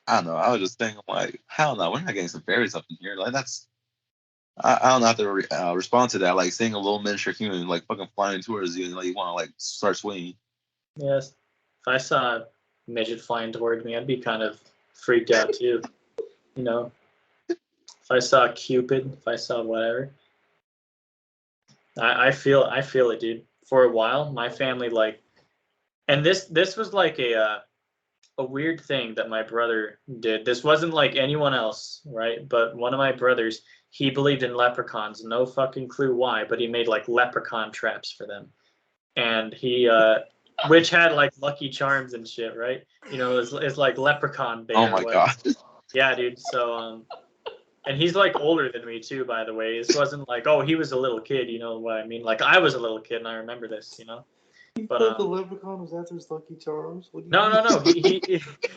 D: I don't know. I was just thinking, like, hell no, we're not getting some fairies up in here. Like, that's, I don't know how to respond to that. Like, seeing a little miniature human, like, fucking flying towards you and, like, you want to, like, start swinging.
A: Yes. If I saw a midget flying toward me, I'd be kind of freaked out, too. If I saw Cupid, if I saw whatever. I feel it, dude. For a while, my family, like, and this was like a weird thing that my brother did. This wasn't like anyone else, right? But one of my brothers, he believed in leprechauns. No fucking clue why, but he made like leprechaun traps for them, and he which had like Lucky Charms and shit, right? It's like leprechaun bait.
D: Oh my god.
A: Yeah, dude. So and he's like older than me too, by the way. This wasn't like, oh, he was a little kid, you know what I mean? Like I was a little kid and I remember this,
C: You
A: But
C: thought the leprechaun was after his Lucky Charms? What do you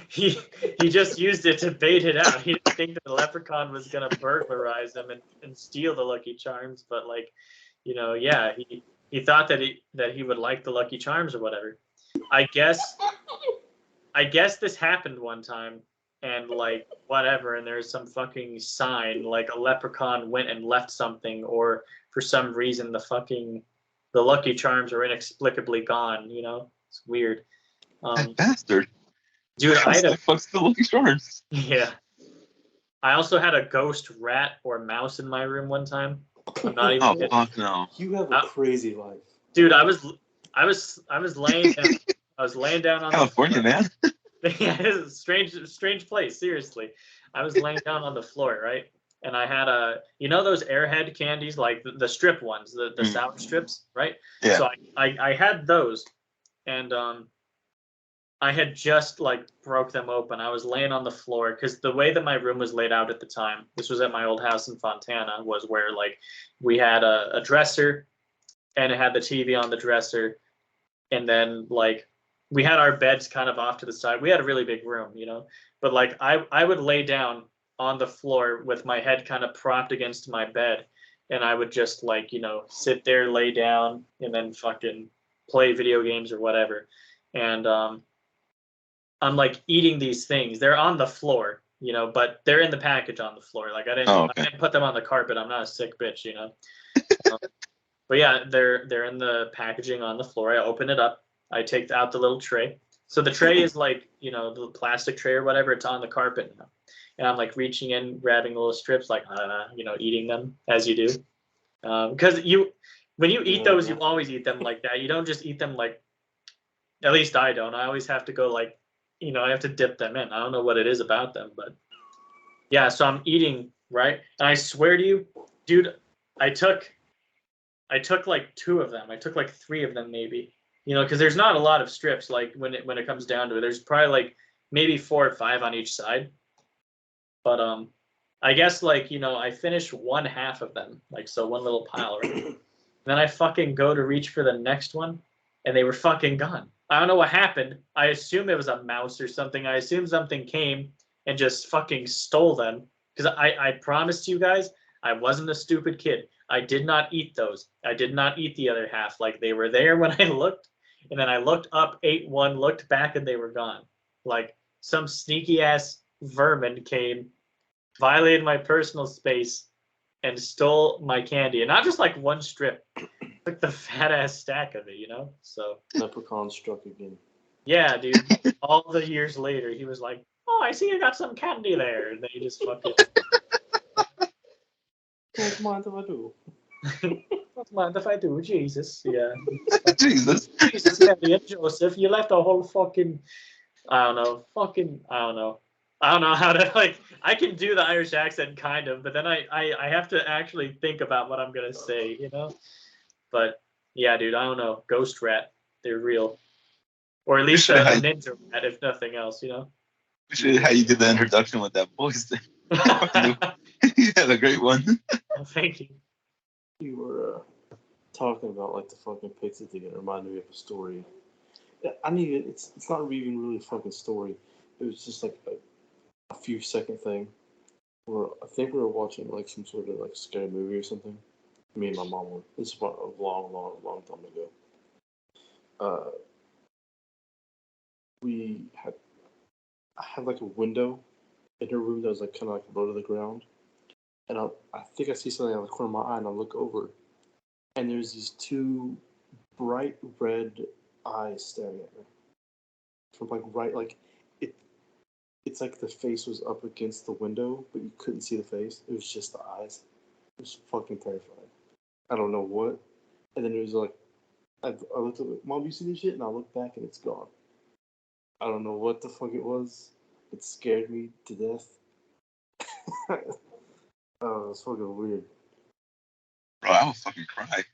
A: no. He just used it to bait it out. He didn't think that the leprechaun was gonna burglarize them and steal the Lucky Charms, but like, yeah, he thought that he would like the Lucky Charms or whatever. I guess this happened one time and like whatever, and there's some fucking sign like a leprechaun went and left something, or for some reason the Lucky Charms are inexplicably gone. It's weird.
D: That bastard.
A: Dude, I had
D: the fuck's the Lucky Charms?
A: Yeah. I also had a ghost rat or mouse in my room one time. I'm not even kidding.
D: Fuck no.
C: You have a crazy life.
A: Dude, I was laying down. I was laying down on
D: California, man.
A: Yeah, it's a strange place, seriously. I was laying down on the floor, right? And I had those Airhead candies, like the strip ones, the sour strips, right?
D: Yeah.
A: So I had those, and I had just like broke them open. I was laying on the floor because the way that my room was laid out at the time, this was at my old house in Fontana, was where like we had a dresser and it had the TV on the dresser. And then like we had our beds kind of off to the side. We had a really big room, but like I would lay down on the floor with my head kind of propped against my bed. And I would just like, sit there, lay down, and then fucking play video games or whatever. And I'm like eating these things. They're on the floor, but they're in the package on the floor. Like I didn't put them on the carpet. I'm not a sick bitch, But yeah, they're in the packaging on the floor. I open it up. I take out the little tray. So the tray is like, the plastic tray or whatever. It's on the carpet now. And I'm like reaching in, grabbing little strips, like, eating them as you do. Because when you eat those, you always eat them like that. You don't just eat them like, at least I don't. I always have to go like I have to dip them in. I don't know what it is about them, but yeah. So I'm eating, right, and I swear to you, dude, I took like 2 of them. I took like 3 of them, maybe. Because there's not a lot of strips. Like when it comes down to it, there's probably like maybe 4 or 5 on each side. But I guess like I finished 1/2 of them, like so one little pile, right? Then I fucking go to reach for the next one, and they were fucking gone. I don't know what happened. I assume it was a mouse or something. I assume something came and just fucking stole them. Because I promised you guys, I wasn't a stupid kid. I did not eat those. I did not eat the other half. Like they were there when I looked, and then I looked up, ate one, looked back, and they were gone. Like some sneaky ass vermin came, violated my personal space, and stole my candy. And not just like one strip, like the fat ass stack of it, So
C: Leprechaun struck again.
A: yeah, dude. All the years later, he was like, "Oh, I see you got some candy there," and then he just fucking.
C: Don't mind if I do.
A: Don't mind if I do, Jesus. Yeah.
D: Jesus.
A: Jesus, Mary and Joseph, you left a whole fucking. I don't know. I don't know. I don't know how to like. I can do the Irish accent kind of, but then I have to actually think about what I'm gonna say, But yeah, dude, I don't know. Ghost rat, they're real, or at least a ninja rat, if nothing else,
D: Appreciate how you did the introduction with that voice thing. You had a great one.
A: Oh, thank you.
C: You were talking about like the fucking pixie thing. It reminded me of a story. It's not even really a fucking story. It was just like a few second thing. Where I think we were watching like some sort of like scary movie or something. Me and my mom were. This was a long time ago. I had like a window in her room that was like kind of like low to the ground, and I think I see something out of the corner of my eye, and I look over, and there's these 2 bright red eyes staring at me from like right like it's like the face was up against the window, but you couldn't see the face. It was just the eyes. It was fucking terrifying. I don't know what. And then it was like I looked at it, Mom, you see this shit? And I looked back and it's gone. I don't know what the fuck it was. It scared me to death. Oh, it was fucking weird.
D: Bro, I would fucking cry.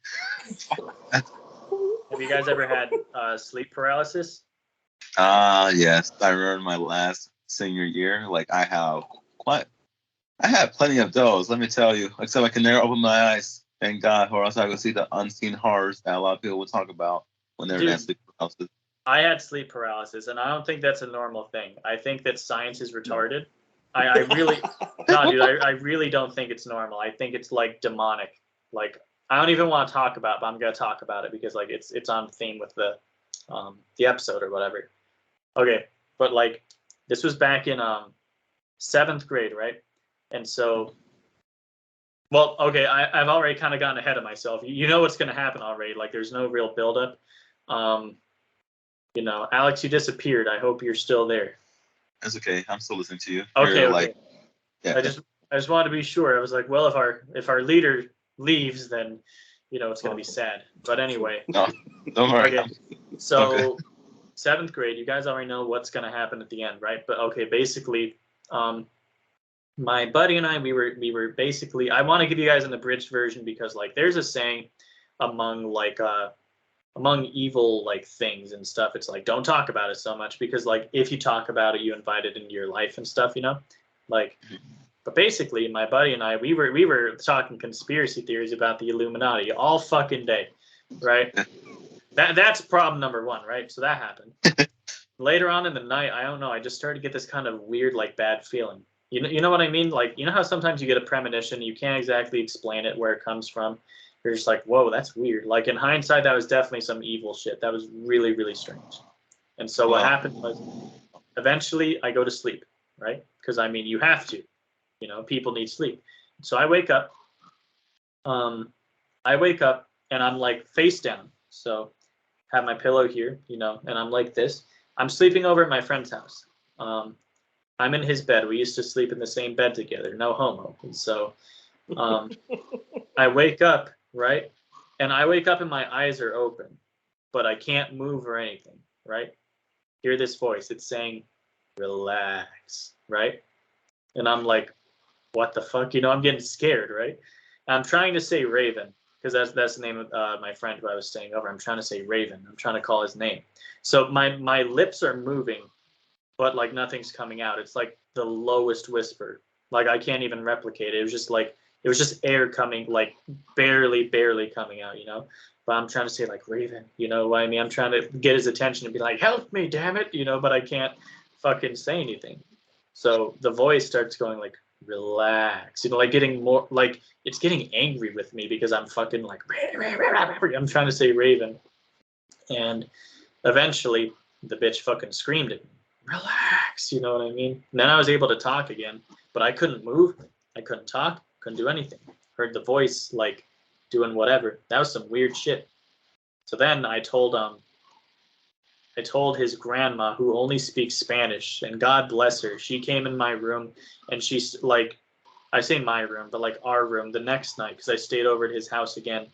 A: Have you guys ever had sleep paralysis?
D: Yes. I remember my last senior year. Like I have plenty of those, let me tell you. Except I can never open my eyes, thank God, or else I could see the unseen horrors that a lot of people would talk about when they're in sleep paralysis.
A: I had sleep paralysis, and I don't think that's a normal thing. I think that science is retarded. I really, no, dude, I really don't think it's normal. I think it's like demonic. Like I don't even want to talk about it, but I'm gonna talk about it because like it's on theme with the episode or whatever. Okay, but like this was back in 7th grade, right? And so, well, okay, I've already kind of gotten ahead of myself. You know what's gonna happen already. Like there's no real buildup. Alex, you disappeared. I hope you're still there.
D: That's okay. I'm still listening to you.
A: Okay,
D: You're
A: okay.
D: Like, yeah.
A: I just wanted to be sure. I was like, well, if our leader leaves, then it's gonna be sad. But anyway.
D: No, don't worry.
A: Okay. So 7th grade, you guys already know what's gonna happen at the end, right? But okay, basically, my buddy and I, we were basically. I want to give you guys an abridged version because like there's a saying among evil like things and stuff, it's like don't talk about it so much because like if you talk about it, you invite it into your life and stuff, like. But basically, my buddy and I, we were talking conspiracy theories about the Illuminati all fucking day, right? That's problem number 1, right? So that happened. Later on in the night, I don't know, I just started to get this kind of weird like bad feeling. You know what I mean? Like how sometimes you get a premonition, you can't exactly explain it where it comes from. You're just like, whoa, that's weird. Like in hindsight, that was definitely some evil shit. That was really, really strange. And so what happened was eventually I go to sleep, right? Because I mean, you have to, people need sleep. So I wake up and I'm like face down. So have my pillow here, and I'm like this. I'm sleeping over at my friend's house. I'm in his bed. We used to sleep in the same bed together. No homo. And so I wake up, right? And I wake up and my eyes are open, but I can't move or anything, right? Hear this voice. It's saying, relax, right? And I'm like, what the fuck? You know, I'm getting scared, right? I'm trying to say Raven, because that's the name of my friend who I was staying over. I'm trying to say Raven. I'm trying to call his name. So my lips are moving, but like nothing's coming out. It's like the lowest whisper. Like I can't even replicate it. It was just like it was just air coming, like barely coming out, you know. But I'm trying to say like Raven, you know what I mean? I'm trying to get his attention and be like, help me, damn it, you know, but I can't fucking say anything. So the voice starts going like, relax, you know, like getting more like it's getting angry with me because I'm fucking like I'm trying to say Raven. And eventually the bitch fucking screamed at me, relax, you know what I mean? And then I was able to talk again, but I couldn't move, I couldn't talk, couldn't do anything. Heard the voice like doing whatever. That was some weird shit. So then I told his grandma, who only speaks Spanish, and God bless her. She came in my room, and she's like, I say my room, but like our room the next night, because I stayed over at his house again.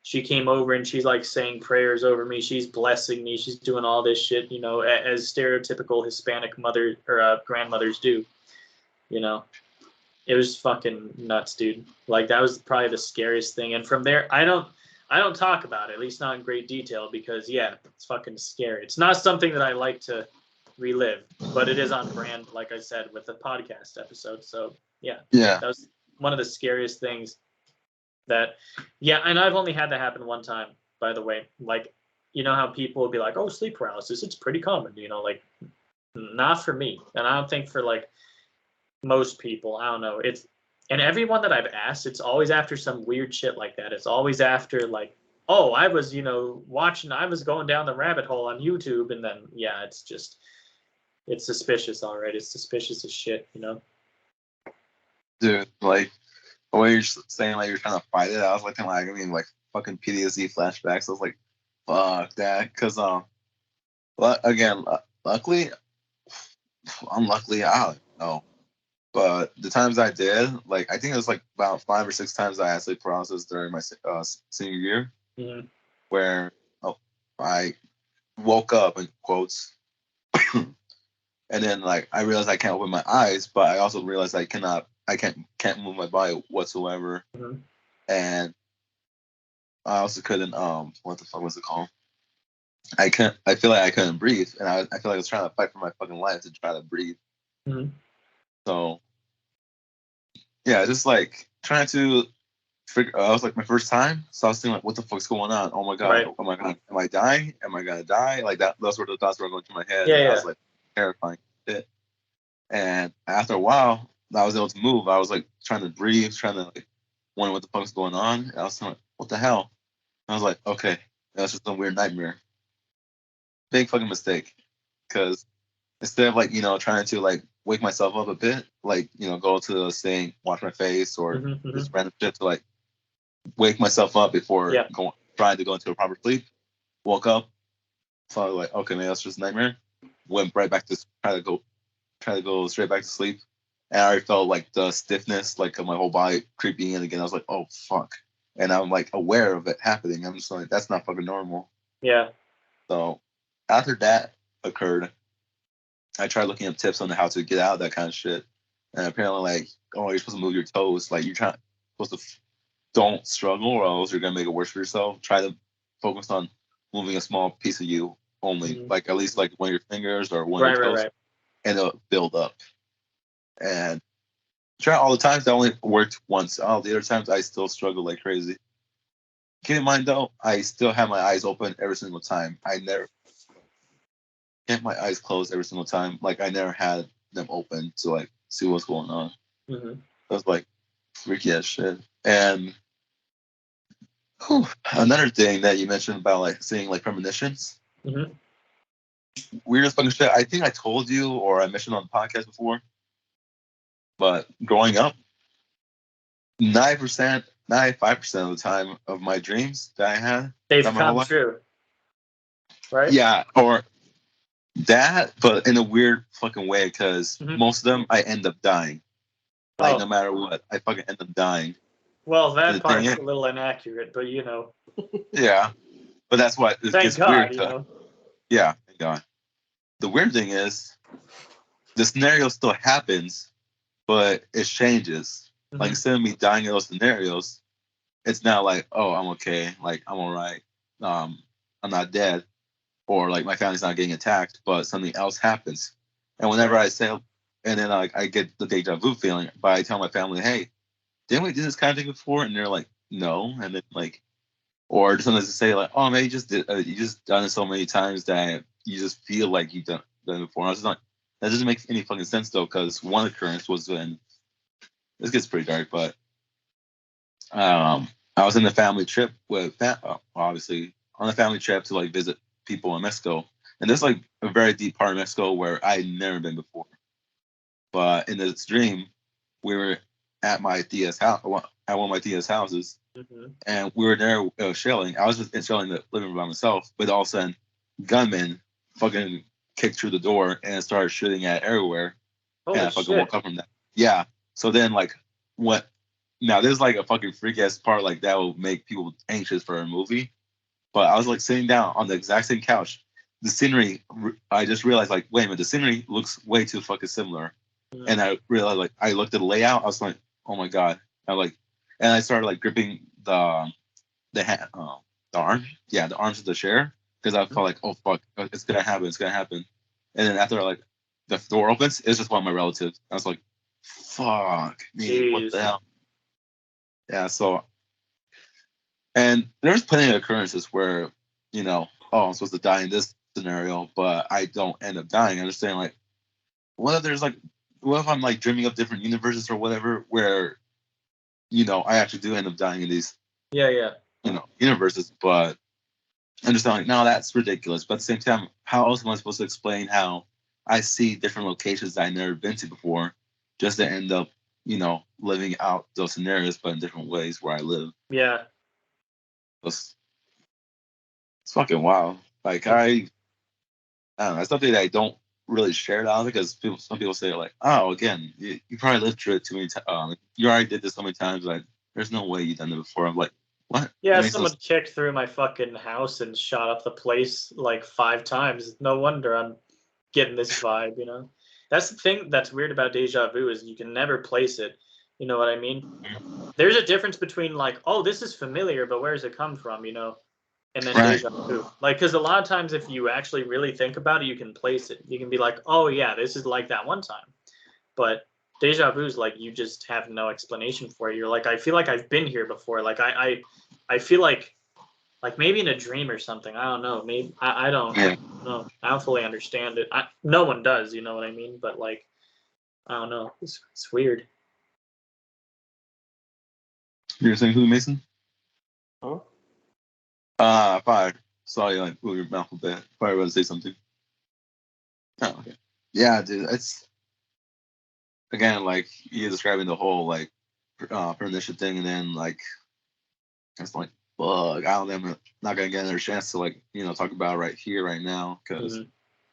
A: She came over and she's like saying prayers over me. She's blessing me. She's doing all this shit, you know, as stereotypical Hispanic mother or grandmothers do, you know. It was fucking nuts, dude. Like that was probably the scariest thing. And from there, I don't talk about it, at least not in great detail, because yeah, it's fucking scary. It's not something that I like to relive, but it is on brand, like I said, with the podcast episode. So yeah, that was one of the scariest things. That, yeah, and I've only had that happen one time, by the way. Like, you know how people will be like, "Oh, sleep paralysis, it's pretty common," you know, like, not for me, and I don't think for like most people. I don't know. It's and everyone that I've asked, it's always after some weird shit like that. It's always after like, oh, I was, you know, I was going down the rabbit hole on YouTube, and then yeah, it's suspicious, all right. It's suspicious as shit, you know.
D: Dude, like the way you're saying like you're trying to fight it, I was like fucking PTSD flashbacks. I was like, fuck that, because again, luckily, unluckily, I don't know. But the times I did, like, I think it was like about 5 or 6 times I had sleep paralysis during my senior year,
A: Mm-hmm.
D: where I woke up in quotes, and then like I realized I can't open my eyes, but I also realized I can't move my body whatsoever,
A: Mm-hmm.
D: and I also couldn't what the fuck was it called? I feel like I couldn't breathe, and I feel like I was trying to fight for my fucking life to try to breathe.
A: Mm-hmm.
D: So yeah, just like trying to figure. I was like my first time, so I was thinking like, what the fuck's going on? Oh my god,
A: Right.
D: am I dying? Am I gonna die? Like that. Those were the thoughts that were going through my head.
A: Yeah,
D: and
A: yeah.
D: I was like terrifying shit. And after a while, I was able to move. I was like trying to breathe, trying to like wonder what the fuck's going on. And I was like, what the hell? And I was like, okay, that's just some weird nightmare. Big fucking mistake. Because instead of like, trying to like wake myself up a bit, like, go to the sink, wash my face, or
A: Mm-hmm.
D: just random shit to like wake myself up before trying to go into a proper sleep. Woke up, so I was like, okay, maybe that's just a nightmare. Went right back to try to go straight back to sleep. And I already felt like the stiffness, like of my whole body creeping in again. I was like, oh fuck. And I'm like aware of it happening. I'm just like, that's not fucking normal.
A: Yeah.
D: So after that occurred, I tried looking up tips on how to get out of that kind of shit. And apparently, like, oh, you're supposed to move your toes. Like, supposed to don't struggle, or else you're gonna make it worse for yourself. Try to focus on moving a small piece of you only, like at least like one of your fingers or one of your toes, and it'll build up. And try all the times that only worked once. All the other times I still struggle like crazy. Keep in mind though, I still have my eyes open every single time. I never kept my eyes closed every single time. Like I never had them open to like see what's going on.
A: Mm-hmm.
D: That was like freaky as shit. And another thing that you mentioned about like seeing like premonitions.
A: Mm-hmm.
D: Weirdest fucking shit. I think I told you or I mentioned on the podcast before. But growing up, 95% of the time of my dreams that I had,
A: they've come true. Right?
D: Yeah, or that, but in a weird fucking way, because most of them I end up dying. Like no matter what, I fucking end up dying.
A: Well, that part's a little inaccurate, but you know.
D: Yeah, but that's what
A: it's
D: God,
A: weird. You know?
D: Yeah, thank God. The weird thing is, the scenario still happens, but it changes. Like instead of me dying in those scenarios, it's now like, oh, I'm okay, like I'm all right, I'm not dead, or like my family's not getting attacked, but something else happens. And whenever I say, and then like I get the deja vu feeling, but I tell my family, hey, didn't we do this kind of thing before? And they're like, no. And then like, or sometimes they say like, oh man, you just done it so many times that you just feel like you've done it before. And I was just like, that doesn't make any fucking sense though, because one occurrence was when this gets pretty dark, but I was in a family trip with obviously on a family trip to like visit people in Mexico, and there's like a very deep part of Mexico where I'd never been before. But in this dream, we were at my tia's house, at one of my tia's houses, and we were there shelling. I was just shelling the living room by myself, but all of a sudden, gunmen fucking kicked through the door and started shooting at everywhere.
A: Holy
D: and I fucking
A: shit.
D: woke up from that. Yeah. So then, like, what? Now, there's like a fucking freak ass part like that will make people anxious for a movie. But I was like sitting down on the exact same couch. The scenery, I just realized, like, wait a minute, the scenery looks way too fucking similar. And I realized, like, I looked at the layout. I was like, oh my god. I like, and I started like gripping the arm, the arms of the chair, because I felt like, oh fuck, it's gonna happen. And then after like the door opens, it's just one of my relatives. I was like, fuck me, what the hell? Yeah, so, and there's plenty of occurrences where, you know, oh, I'm supposed to die in this scenario, but I don't end up dying. I understand, like, what if I'm like dreaming of different universes or whatever, where, you know, I actually do end up dying in these, universes, but I'm just like, no, that's ridiculous. But at the same time, how else am I supposed to explain how I see different locations that I've never been to before, just to end up, living out those scenarios, but in different ways where I live?
A: Yeah.
D: It's fucking wild. Like, I don't know. It's something that I don't really share it out because some people say like, oh, again, you probably lived through it too many times. You already did this so many times. Like, there's no way you've done it before. I'm like, what?
A: Yeah, someone kicked through my fucking house and shot up the place like 5 times. No wonder I'm getting this vibe, you know? That's the thing that's weird about deja vu is you can never place it. You know what I mean? There's a difference between like, oh, this is familiar, but where does it come from, you know? And then deja vu. Like, because a lot of times if you actually really think about it, you can place it. You can be like, oh, yeah, this is like that one time. But deja vu is like you just have no explanation for it. You're like, I feel like I've been here before. Like, I feel like maybe in a dream or something. I don't know. Maybe I don't know. I don't fully understand it. No one does. You know what I mean? But like, I don't know. It's weird.
D: You're saying who, Mason?
C: Huh?
D: Fire. Saw you like move your mouth a bit. Probably about to say something. Oh, okay. Yeah, dude. It's again like you're describing the whole like premonition thing, and then like it's like, fuck. I don't know. I'm not gonna get another chance to like talk about it right here, right now, because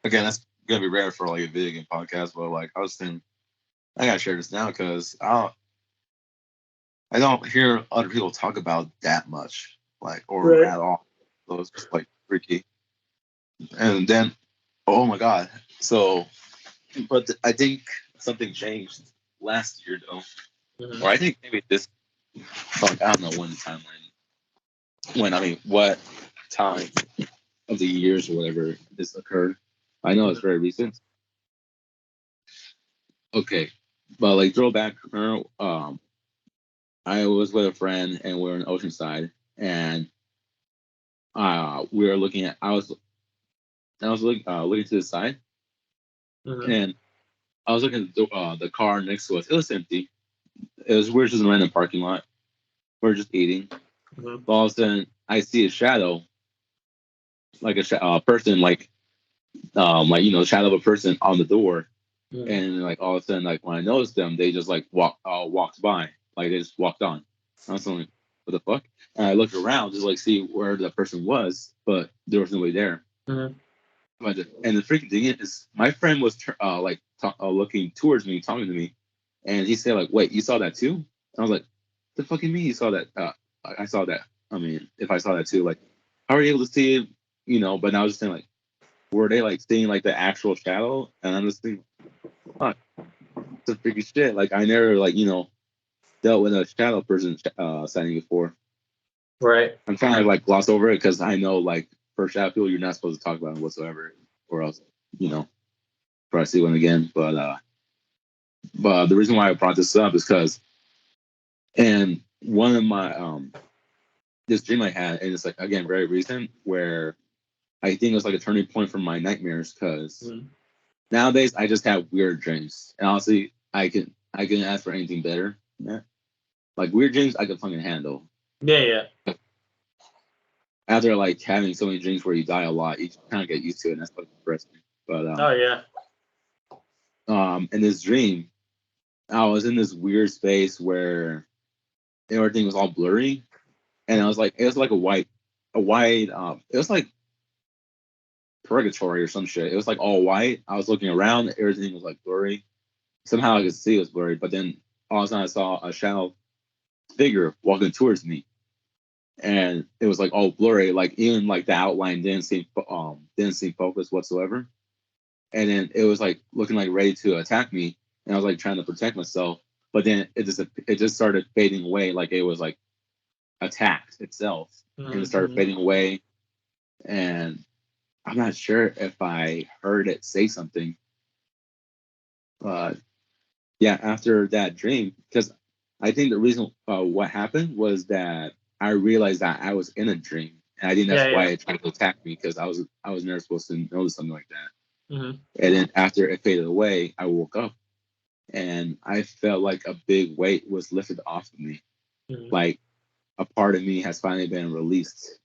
D: again, that's gonna be rare for like a video game podcast. But like I was thinking, I gotta share this now because I don't hear other people talk about that much, like or at all. So it's just like freaky. And then, oh my god! So, but I think something changed last year though, or I think maybe this. Fuck, I don't know when the timeline. What time of the years or whatever this occurred. I know it's very recent. Okay, but like throwback, I was with a friend and we were in Oceanside, and we were looking at. I was looking to the side, and I was looking at the car next to us. It was empty. We're just in a random parking lot. We're just eating. All of a sudden, I see a shadow, like a person, like shadow of a person on the door. And like all of a sudden, like when I noticed them, they just like walked by, like they just walked on. I was like, what the fuck? And I looked around just like see where the person was, but there was nobody there. And the freaking thing is, my friend was looking towards me, talking to me, and he said like, "Wait, you saw that too?" And I was like, "The fucking me, you saw that?" I saw that. I mean, if I saw that too, like, how are you able to see it? But now I was just saying like, were they like seeing like the actual shadow? And I'm just thinking, Fuck, it's a freaky shit. Like I never like dealt with a shadow person sighting before.
A: Right.
D: I'm trying to like gloss over it because I know like for shadow people you're not supposed to talk about it whatsoever, or else probably see one again. But the reason why I brought this up is because and one of my this dream I had, and it's like again very recent, where I think it was like a turning point for my nightmares because nowadays I just have weird dreams, and honestly I can ask for anything better than that. Like weird dreams I can fucking handle.
A: Yeah.
D: After like having so many dreams where you die a lot, you kind of get used to it, and that's fucking depressing. But
A: Oh yeah.
D: In this dream, I was in this weird space where everything was all blurry, and I was like, it was like it was like purgatory or some shit. It was like all white. I was looking around, everything was like blurry. Somehow I could see it was blurry, but then all of a sudden I saw a shadow figure walking towards me, and it was like all blurry. Like even like the outline didn't seem focused whatsoever. And then it was like looking like ready to attack me, and I was like trying to protect myself. But then it just started fading away, like it was like attacked itself, and it started fading away. And I'm not sure if I heard it say something, but yeah, after that dream, because I think the reason what happened was that I realized that I was in a dream, and I think that's why it tried to attack me because I was never supposed to notice something like that. And then after it faded away, I woke up, and I felt like a big weight was lifted off of me, like a part of me has finally been released.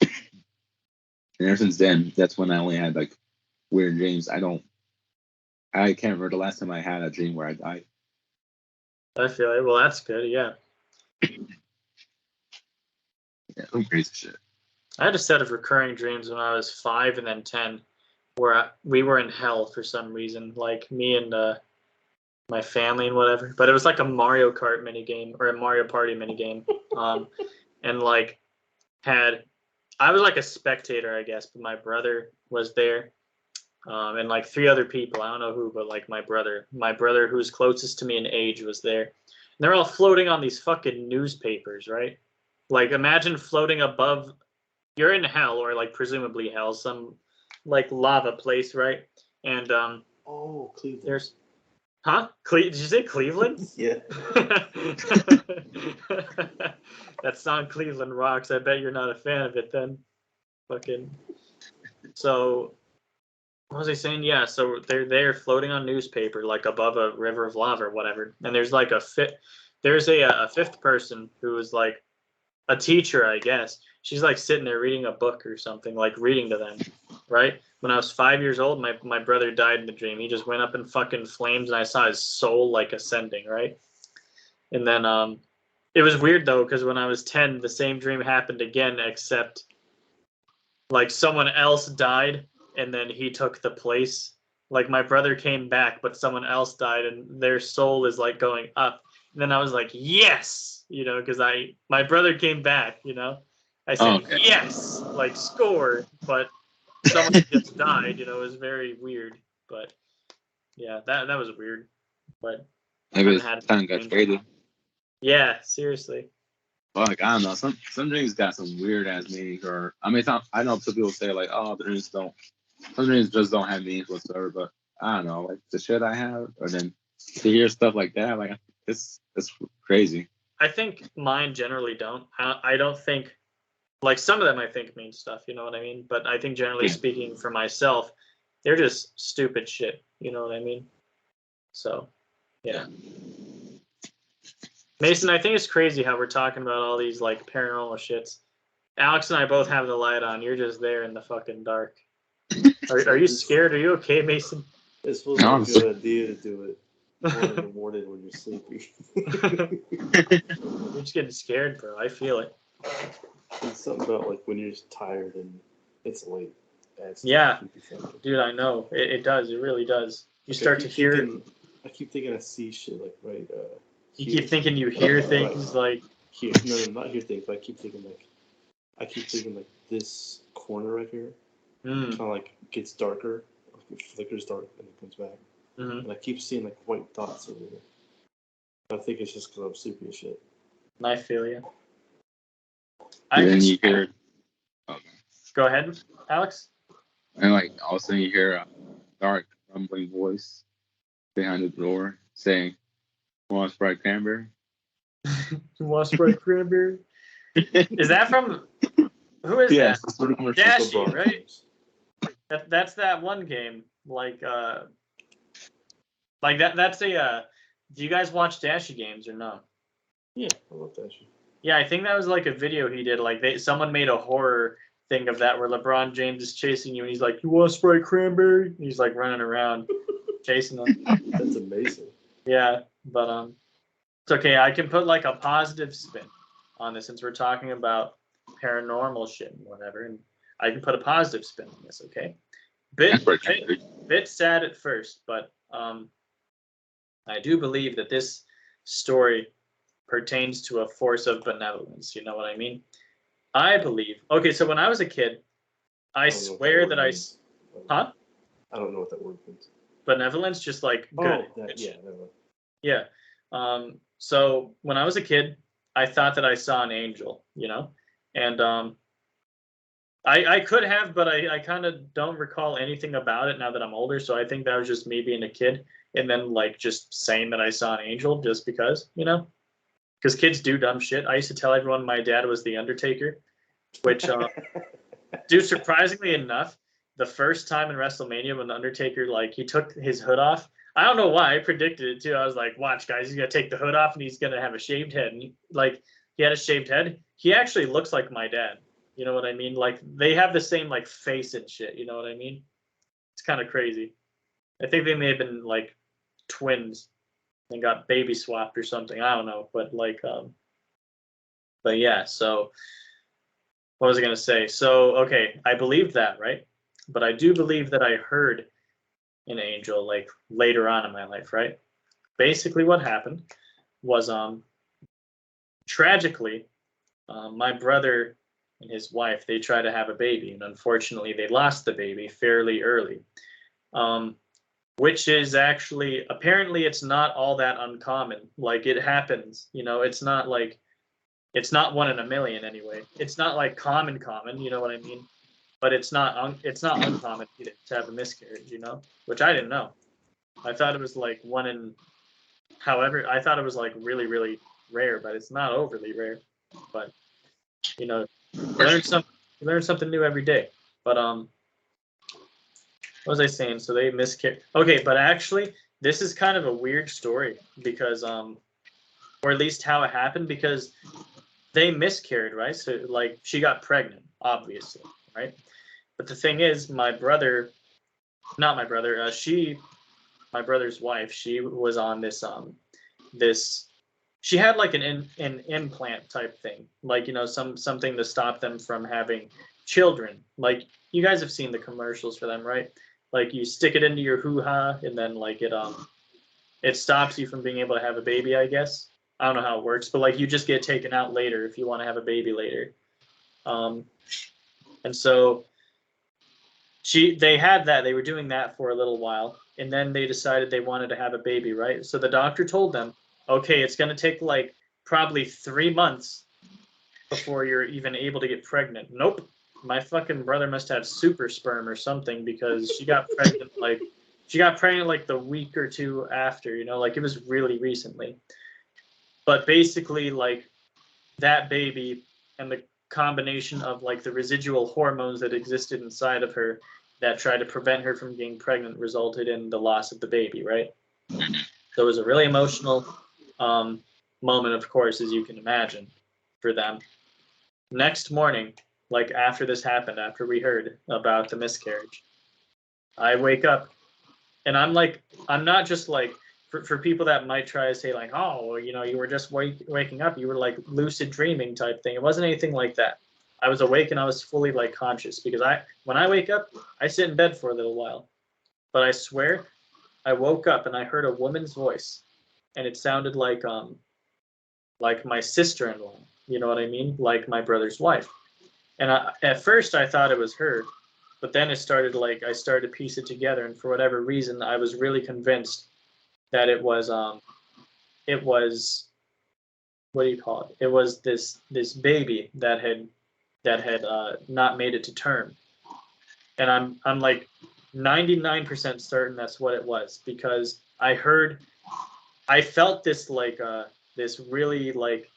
D: And ever since then, that's when I only had like weird dreams. I can't remember the last time I had a dream where I died.
A: I feel it. Well, that's good. Yeah.
D: Yeah, some crazy shit.
A: I had a set of recurring dreams when I was 5 and then 10, where we were in hell for some reason, like me and my family and whatever. But it was like a Mario Kart mini game or a Mario Party mini game, and like I was like a spectator, I guess, but my brother was there, and like 3 other people. I don't know who, but like my brother who's closest to me in age was there. And they're all floating on these fucking newspapers, right? Like imagine floating above. You're in hell, or like presumably hell, some like lava place, right? And
C: Oh, Cleveland.
A: there's did you say Cleveland?
C: Yeah.
A: That song Cleveland rocks. I bet you're not a fan of it then. Fucking. So what was I saying? Yeah, so they're there floating on newspaper, like above a river of lava or whatever. And there's like a fifth person who is like a teacher, I guess. She's like sitting there reading a book or something, like reading to them, right? When I was 5 years old, my brother died in the dream. He just went up in fucking flames, and I saw his soul like ascending, right? And then it was weird though, because when I was 10, the same dream happened again, except like someone else died, and then he took the place. Like my brother came back, but someone else died, and their soul is like going up. And then I was like, yes, because my brother came back, I said, yes, like score, but someone just died, it was very weird. But yeah, that was weird. But
D: maybe it's time got faded.
A: Yeah, seriously.
D: Like I don't know, some dreams got some weird ass meanings, or I mean, I know some people say like, oh, some dreams just don't have meanings whatsoever. But I don't know, like the shit I have, or then to hear stuff like that, like it's crazy.
A: I think mine generally don't. I don't think, like some of them I think mean stuff, you know what I mean? But I think generally speaking for myself, they're just stupid shit, you know what I mean? So, yeah. Mason, I think it's crazy how we're talking about all these like paranormal shits. Alex and I both have the light on. You're just there in the fucking dark. Are you scared? Are you okay, Mason?
C: It's supposed to be a good idea to do it 1 in the morning when you're sleepy.
A: You're just getting scared, bro. I feel it.
C: It's something about like when you're just tired and it's late.
A: Yeah, dude, I know. It does. It really does. You start to hear.
C: I keep thinking I see shit like right.
A: You keep thinking you hear things like.
C: Here. No, not hear things. But I keep thinking like this corner right here kind of like gets darker, like it flickers dark and it comes back. and I keep seeing like white dots everywhere. I think it's just because I'm sleepy as shit.
A: I feel you.
B: And then you hear. Okay.
A: Go ahead, Alex.
B: And like all of a sudden you hear a dark, rumbling voice behind the door saying, "Want Sprite cranberry?"
A: Want Sprite cranberry? Is that from? Who is
B: Yes,
A: that?
B: that's what I'm
A: Dashy, right? That's that one game. Like that. That's a. Do you guys watch Dashy games or no?
C: Yeah, I love Dashy.
A: Yeah, I think that was like a video he did. Like someone made a horror thing of that where LeBron James is chasing you and he's like, "You want Sprite cranberry?" And he's like running around chasing them.
C: That's amazing.
A: Yeah, but it's okay. I can put like a positive spin on this since we're talking about paranormal shit and whatever, and I can put a positive spin on this. Okay, bit sad at first, but I do believe that this story pertains to a force of benevolence. You know what I mean? I believe. Okay, so when I was a kid, I swear that huh?
C: I don't know what that word means.
A: Benevolence, just like good. Yeah. So when I was a kid, I thought that I saw an angel, you know, and I could have, but I kind of don't recall anything about it now that I'm older. So I think that was just me being a kid, and then like just saying that I saw an angel just because, you know, because kids do dumb shit. I used to tell everyone my dad was the Undertaker, which, dude, surprisingly enough, the first time in WrestleMania when the Undertaker like he took his hood off. I don't know why I predicted it too. I was like, watch, guys, he's gonna take the hood off and he's gonna have a shaved head. And he had a shaved head. He actually looks like my dad. You know what I mean? Like they have the same like face and shit. You know what I mean? It's kind of crazy. I think they may have been like twins and got baby swapped or something. I don't know, but but yeah. So what was I gonna say? So okay, I believe that, right? But I do believe that I heard an angel like later on in my life, right? Basically, what happened was tragically, my brother and his wife they tried to have a baby, and unfortunately, they lost the baby fairly early. Which is actually apparently it's not all that uncommon. Like it happens, you know. It's not like it's not 1 in a million anyway. It's not like common, you know what I mean? But it's not uncommon either to have a miscarriage, you know, which I didn't know. I thought it was like 1 in. However, I thought it was like really, really rare, but it's not overly rare. But you know, learn something new every day. But what was I saying? So they miscarried. Okay, but actually, this is kind of a weird story because or at least how it happened because they miscarried, right? So like she got pregnant, obviously, right? But the thing is, my brother's wife, she was on this she had like an implant type thing, like, you know, something to stop them from having children. Like you guys have seen the commercials for them, right? Like you stick it into your hoo-ha and then like it stops you from being able to have a baby, I guess. I don't know how it works, but like you just get taken out later if you want to have a baby later. And so they had that. They were doing that for a little while, and then they decided they wanted to have a baby, right? So the doctor told them, okay, it's going to take like probably 3 months before you're even able to get pregnant. Nope. My fucking brother must have super sperm or something because she got pregnant like the week or two after, you know, like it was really recently. But basically like that baby and the combination of like the residual hormones that existed inside of her that tried to prevent her from getting pregnant resulted in the loss of the baby, right? So it was a really emotional moment, of course, as you can imagine, for them. Next morning, like after this happened, after we heard about the miscarriage, I wake up and I'm not just like, for people that might try to say like, oh, you know, you were just waking up, you were like lucid dreaming type thing. It wasn't anything like that. I was awake and I was fully like conscious because when I wake up, I sit in bed for a little while. But I swear, I woke up and I heard a woman's voice, and it sounded like my sister-in-law. You know what I mean? Like my brother's wife. And at first I thought it was her, But then it started like I started to piece it together, and for whatever reason, I was really convinced that it was what do you call it? It was this baby that had not made it to term, and I'm like 99% certain that's what it was because I felt this like this really like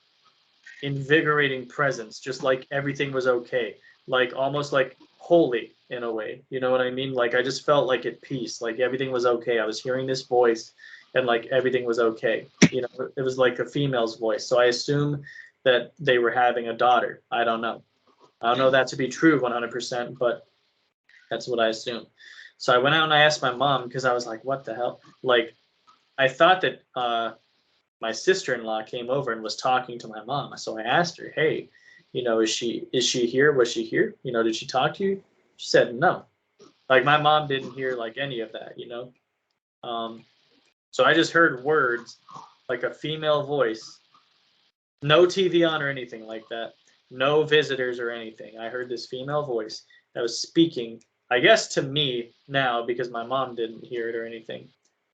A: invigorating presence, just like everything was okay, like almost like holy in a way. You know what I mean? Like I just felt like at peace, like everything was okay. I was hearing this voice, and like everything was okay. You know, it was like a female's voice. So I assume that they were having a daughter. I don't know. I don't know that to be true 100%, but that's what I assume. So I went out and I asked my mom because I was like, what the hell? Like I thought that my sister-in-law came over and was talking to my mom. So I asked her, "Hey, you know, is she here? Was she here? You know, did she talk to you?" She said, "No." Like my mom didn't hear like any of that, you know. So I just heard words like a female voice, no TV on or anything like that, no visitors or anything. I heard this female voice that was speaking, I guess to me now because my mom didn't hear it or anything,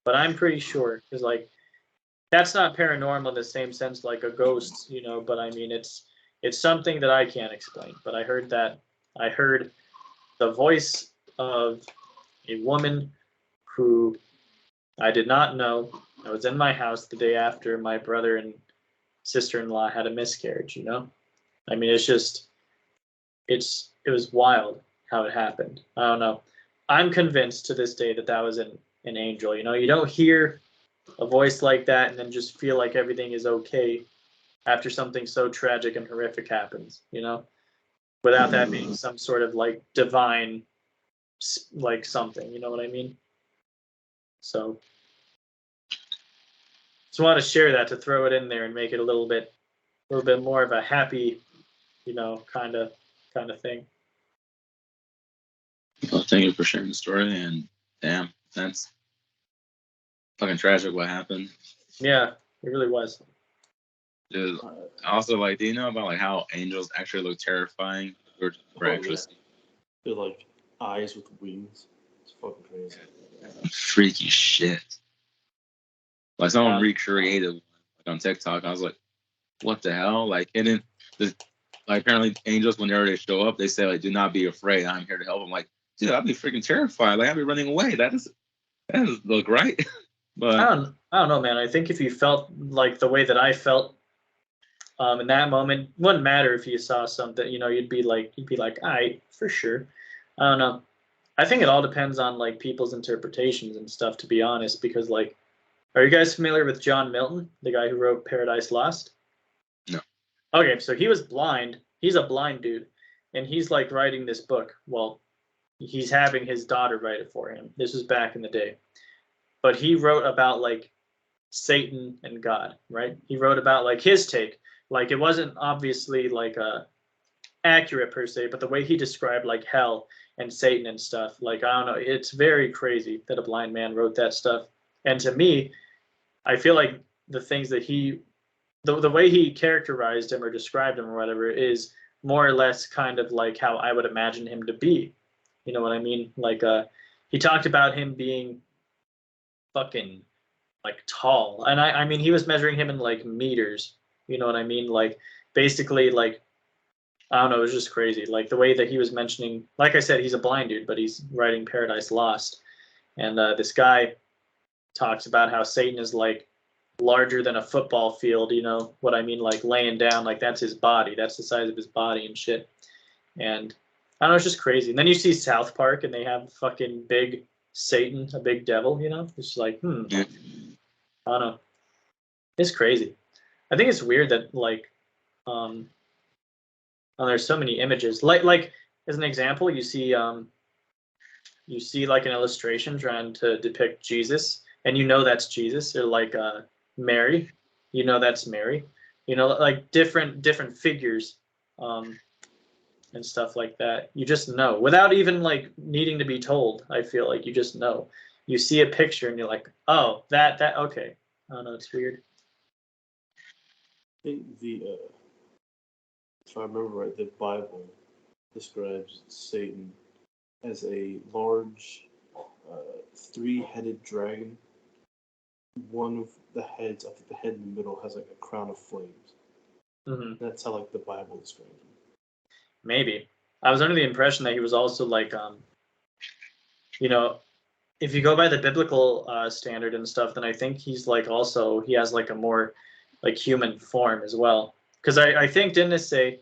A: but I'm pretty sure because like that's not paranormal in the same sense like a ghost, you know, but I mean it's something that I can't explain. But I heard the voice of a woman who I did not know. I was in my house the day after my brother and sister-in-law had a miscarriage, you know? I mean it was wild how it happened. I don't know. I'm convinced to this day that that was an angel, you know? You don't hear a voice like that and then just feel like everything is okay after something so tragic and horrific happens, you know, without that being some sort of like divine like something, you know what I mean? So just want to share that to throw it in there and make it a little bit more of a happy, you know, kind of thing.
B: Well, thank you for sharing the story, and damn, that's fucking tragic what happened.
A: Yeah, it really was.
B: Dude, also, like, do you know about like how angels actually look terrifying? Or actually
C: They're like eyes with wings. It's fucking crazy.
B: freaky shit. Like someone recreated one, like on TikTok. I was like, what the hell? Like, and then like apparently angels when they already show up, they say like, do not be afraid. I'm here to help. I'm like, dude, I'd be freaking terrified. Like I'd be running away. That doesn't look right. But
A: I don't know, man. I think if you felt like the way that I felt in that moment, it wouldn't matter if you saw something, you know, you'd be like, all right, for sure. I don't know. I think it all depends on like people's interpretations and stuff, to be honest, because like, are you guys familiar with John Milton, the guy who wrote Paradise Lost?
B: No.
A: Okay, so he was blind. He's a blind dude, and he's like writing this book. Well, he's having his daughter write it for him. This was back in the day. But he wrote about like Satan and God, right? He wrote about like his take. Like it wasn't obviously like accurate per se, but the way he described like hell and Satan and stuff, like I don't know, it's very crazy that a blind man wrote that stuff. And to me, I feel like the things that the way he characterized him or described him or whatever is more or less kind of like how I would imagine him to be. You know what I mean? Like he talked about him being fucking like tall. And I mean he was measuring him in like meters. You know what I mean? Like basically like I don't know, it was just crazy. Like the way that he was mentioning, like I said, he's a blind dude, but he's writing Paradise Lost. And this guy talks about how Satan is like larger than a football field, you know what I mean? Like laying down, like that's his body. That's the size of his body and shit. And I don't know, it's just crazy. And then you see South Park and they have fucking big Satan, a big devil, you know? It's like,
B: yeah.
A: I don't know. It's crazy. I think it's weird that like there's so many images. Like as an example, you see like an illustration trying to depict Jesus, and you know that's Jesus, or like Mary, you know that's Mary, you know, like different figures, and stuff like that. You just know without even like needing to be told. I feel like you just know. You see a picture and you're like, oh, that okay. I don't know, it's weird.
C: I think if I remember right, the Bible describes Satan as a large 3-headed dragon. One of the heads, I think the head in the middle, has like a crown of flames.
A: Mm-hmm.
C: That's how like the Bible describes him.
A: Maybe. I was under the impression that he was also like, you know, if you go by the biblical standard and stuff, then I think he's like also, he has like a more like human form as well. Because I think, didn't it say,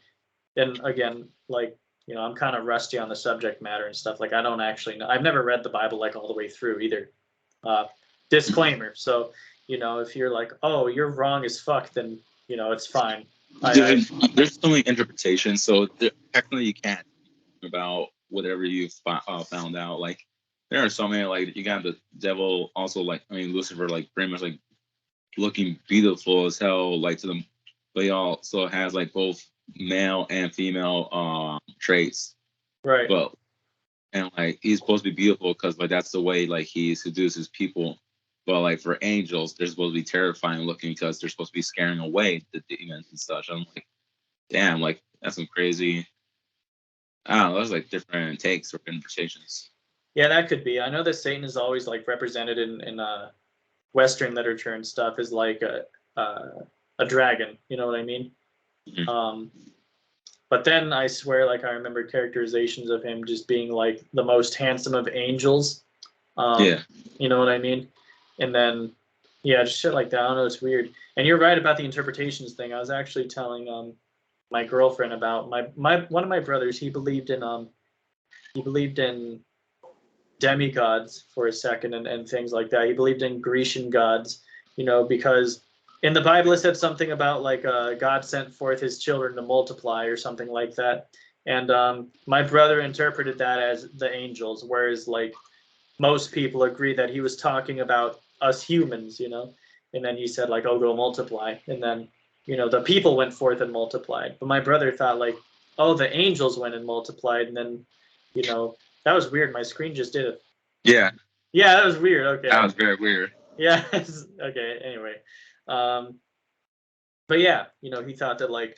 A: and again, like, you know, I'm kind of rusty on the subject matter and stuff. Like, I don't actually know. I've never read the Bible like all the way through either. Disclaimer. So, you know, if you're like, oh, you're wrong as fuck, then, you know, it's fine.
D: There's so many interpretations, so technically you can't about whatever you found out. Like, there are so many, like, you got the devil also, like, I mean, Lucifer, like, pretty much, like, looking beautiful as hell, like, to them, but he also has, like, both male and female traits.
A: Right.
D: But, and, like, he's supposed to be beautiful because, like, that's the way, like, he seduces people. But, like, for angels, they're supposed to be terrifying looking because they're supposed to be scaring away the demons and such. I'm like, damn, like, that's some crazy. I don't know, there's like different takes or interpretations.
A: Yeah, that could be. I know that Satan is always like represented in Western literature and stuff as like a dragon. You know what I mean?
D: Mm-hmm.
A: But then I swear, like I remember characterizations of him just being like the most handsome of angels.
D: Yeah.
A: You know what I mean? And then, yeah, just shit like that. I don't know. It's weird. And you're right about the interpretations thing. I was actually telling my girlfriend about my one of my brothers. He believed in demigods for a second and things like that. He believed in Grecian gods, you know, because in the Bible it said something about like God sent forth his children to multiply or something like that. And my brother interpreted that as the angels, whereas like most people agree that he was talking about us humans, you know. And then he said like, "Oh, go multiply," and then you know the people went forth and multiplied. But my brother thought like, "Oh, the angels went and multiplied," and then you know that was weird. My screen just did it.
D: Yeah.
A: Yeah, that was weird. Okay.
D: That was very weird.
A: Yeah. Okay. Anyway, but yeah, you know, he thought that like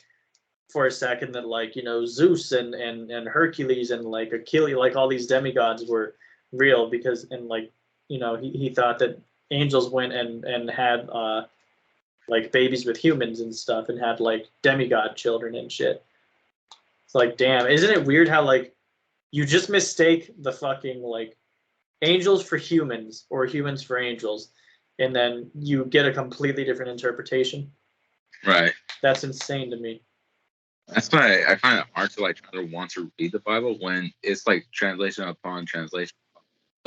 A: for a second that like you know Zeus and Hercules and like Achilles, like all these demigods were real because and like you know he thought that angels went and had like babies with humans and stuff and had like demigod children and shit. It's like damn, isn't it weird how like you just mistake the fucking like angels for humans or humans for angels, and then you get a completely different interpretation.
D: Right.
A: That's insane to me.
D: That's why I find it hard to like try to want to read the Bible when it's like translation upon translation.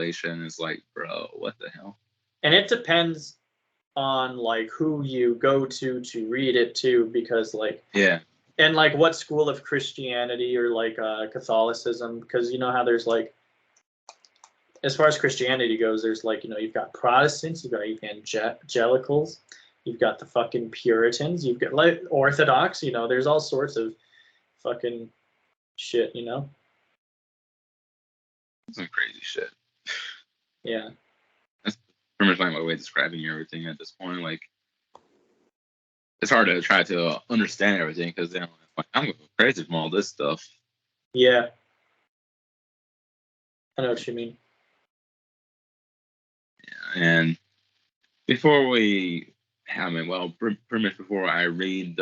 D: It's like, bro, what the hell?
A: And it depends on like who you go to read it to, because like
D: yeah,
A: and like what school of Christianity or like Catholicism, because you know how there's like as far as Christianity goes, there's like you know you've got Protestants, you've got evangelicals, you've got the fucking Puritans, you've got like Orthodox, you know, there's all sorts of fucking shit, you know.
D: some crazy shit.
A: Yeah.
D: That's pretty much like my way of describing everything at this point. Like, it's hard to try to understand everything because then like, I'm going crazy from all this stuff.
A: Yeah. I know what you mean.
D: Yeah, and before we, pretty much before I read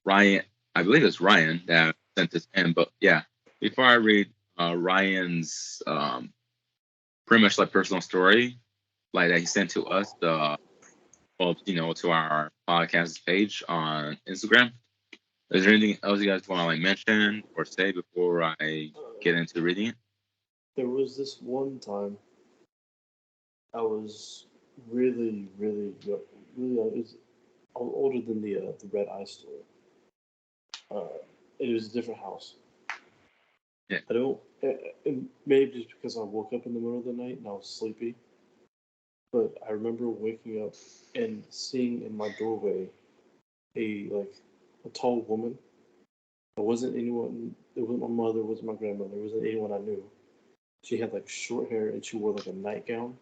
D: Ryan, I believe it's Ryan that sent this in, but yeah, before I read Ryan's pretty much like personal story, like that he sent to us, well, you know, to our podcast page on Instagram. Is there anything else you guys want to like mention or say before I get into reading it?
C: There was this one time I was really, really young. I was older than the Red Eye story. It was a different house.
D: Yeah.
C: I don't. Maybe just because I woke up in the middle of the night and I was sleepy. But I remember waking up and seeing in my doorway a tall woman. It wasn't anyone. It wasn't my mother. It wasn't my grandmother. It wasn't anyone I knew. She had like short hair and she wore like a nightgown.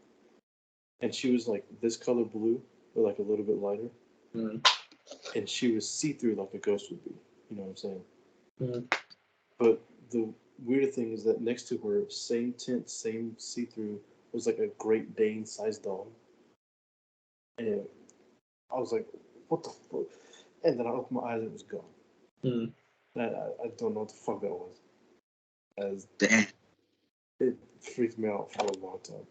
C: And she was like this color blue, or like a little bit lighter.
A: Mm-hmm.
C: And she was see through like a ghost would be. You know what I'm saying?
A: Mm-hmm.
C: But the weird thing is that next to her, same tint, same see-through, was like a Great Dane-sized dog. And I was like, what the fuck? And then I opened my eyes and it was gone.
A: Mm.
C: And I don't know what the fuck that was. As
D: Damn.
C: it freaked me out for a long time.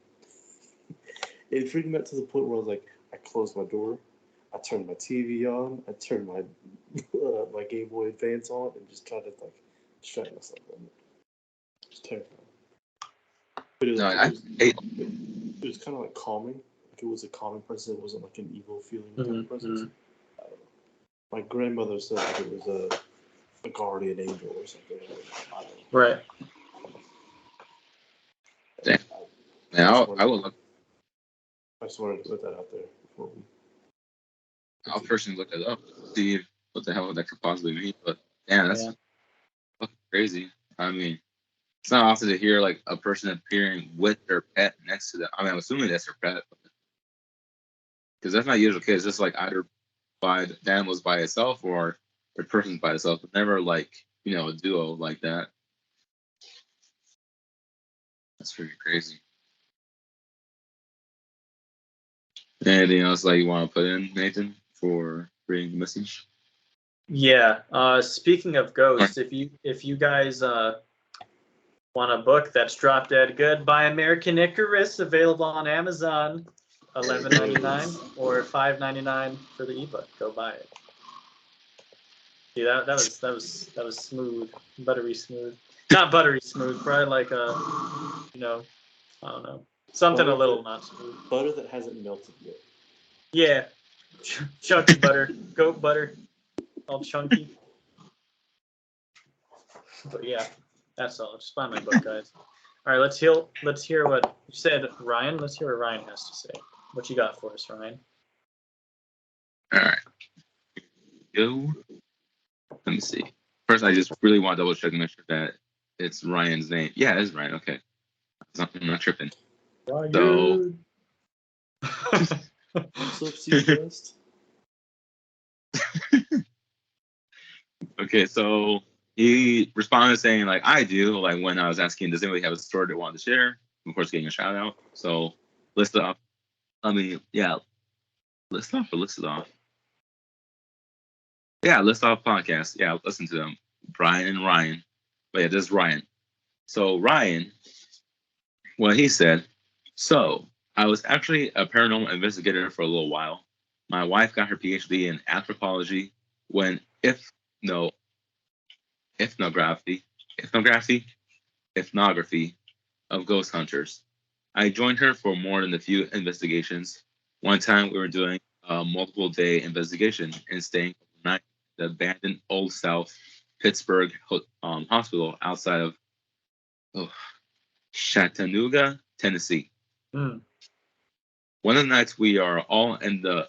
C: It freaked me out to the point where I was like, I closed my door, I turned my TV on, I turned my my Game Boy Advance on, and just tried to like distract myself from it. It was terrifying. But it was kind of like calming. Like it was a calming presence. It wasn't like an evil feeling type of presence. I don't know. My grandmother said that it was a guardian angel or something. I don't know.
A: Right.
D: Damn. Man, I would look.
C: I just wanted to put that out there before we.
D: I'll personally look it up, see what the hell that could possibly mean. But damn, that's fucking crazy. I mean, it's not often to hear like a person appearing with their pet next to them. I mean, I'm assuming that's their pet, because that's not usual. It's just like either by the animal's by itself or the person's by itself, but never like a duo like that. That's pretty crazy. Anything else like you want to put in, Nathan, for reading the message?
A: Yeah. Speaking of ghosts, if you guys want a book that's drop dead good, buy American Icarus, available on Amazon, $11.99 or $5.99 for the ebook. Go buy it. See, that was smooth, buttery smooth. Not buttery smooth, probably like I don't know, something
C: Butter
A: a little not smooth.
C: Butter that hasn't melted yet.
A: Yeah, chunky butter, goat butter, all chunky. But yeah, that's all. Just buy my book, guys. All right, let's hear what you said, Ryan. Let's hear what Ryan has to say. What you got for us, Ryan?
D: All right. Go. Let me see. First, I just really want to double check and make sure that it's Ryan's name. Yeah, it is Ryan. Okay. I'm not tripping.
A: Ryan.
C: What's up, Seacrest?
D: Okay, so he responded saying, like, I do. Like, when I was asking, does anybody have a story they wanted to share? Of course, getting a shout out. So, list off. I mean, yeah. List off or list it off? Yeah, list off podcast. Yeah, listen to them. Brian and Ryan. But yeah, this is Ryan. So, Ryan, what he said, so I was actually a paranormal investigator for a little while. My wife got her PhD in anthropology when ethnography of ghost hunters. I joined her for more than a few investigations. One time we were doing a multiple day investigation and staying overnight at the abandoned Old South Pittsburgh hospital outside of Chattanooga, Tennessee.
A: Mm.
D: One of the nights we are all in the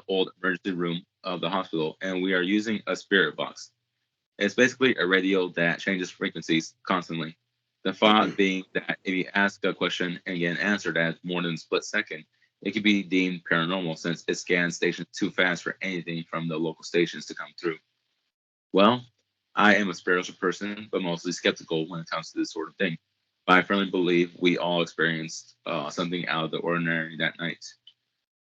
D: old emergency room of the hospital, and we are using a spirit box. It's basically a radio that changes frequencies constantly. The thought being that if you ask a question and get an answer that's more than a split second, it could be deemed paranormal since it scans stations too fast for anything from the local stations to come through. Well, I am a spiritual person, but mostly skeptical when it comes to this sort of thing. But I firmly believe we all experienced something out of the ordinary that night.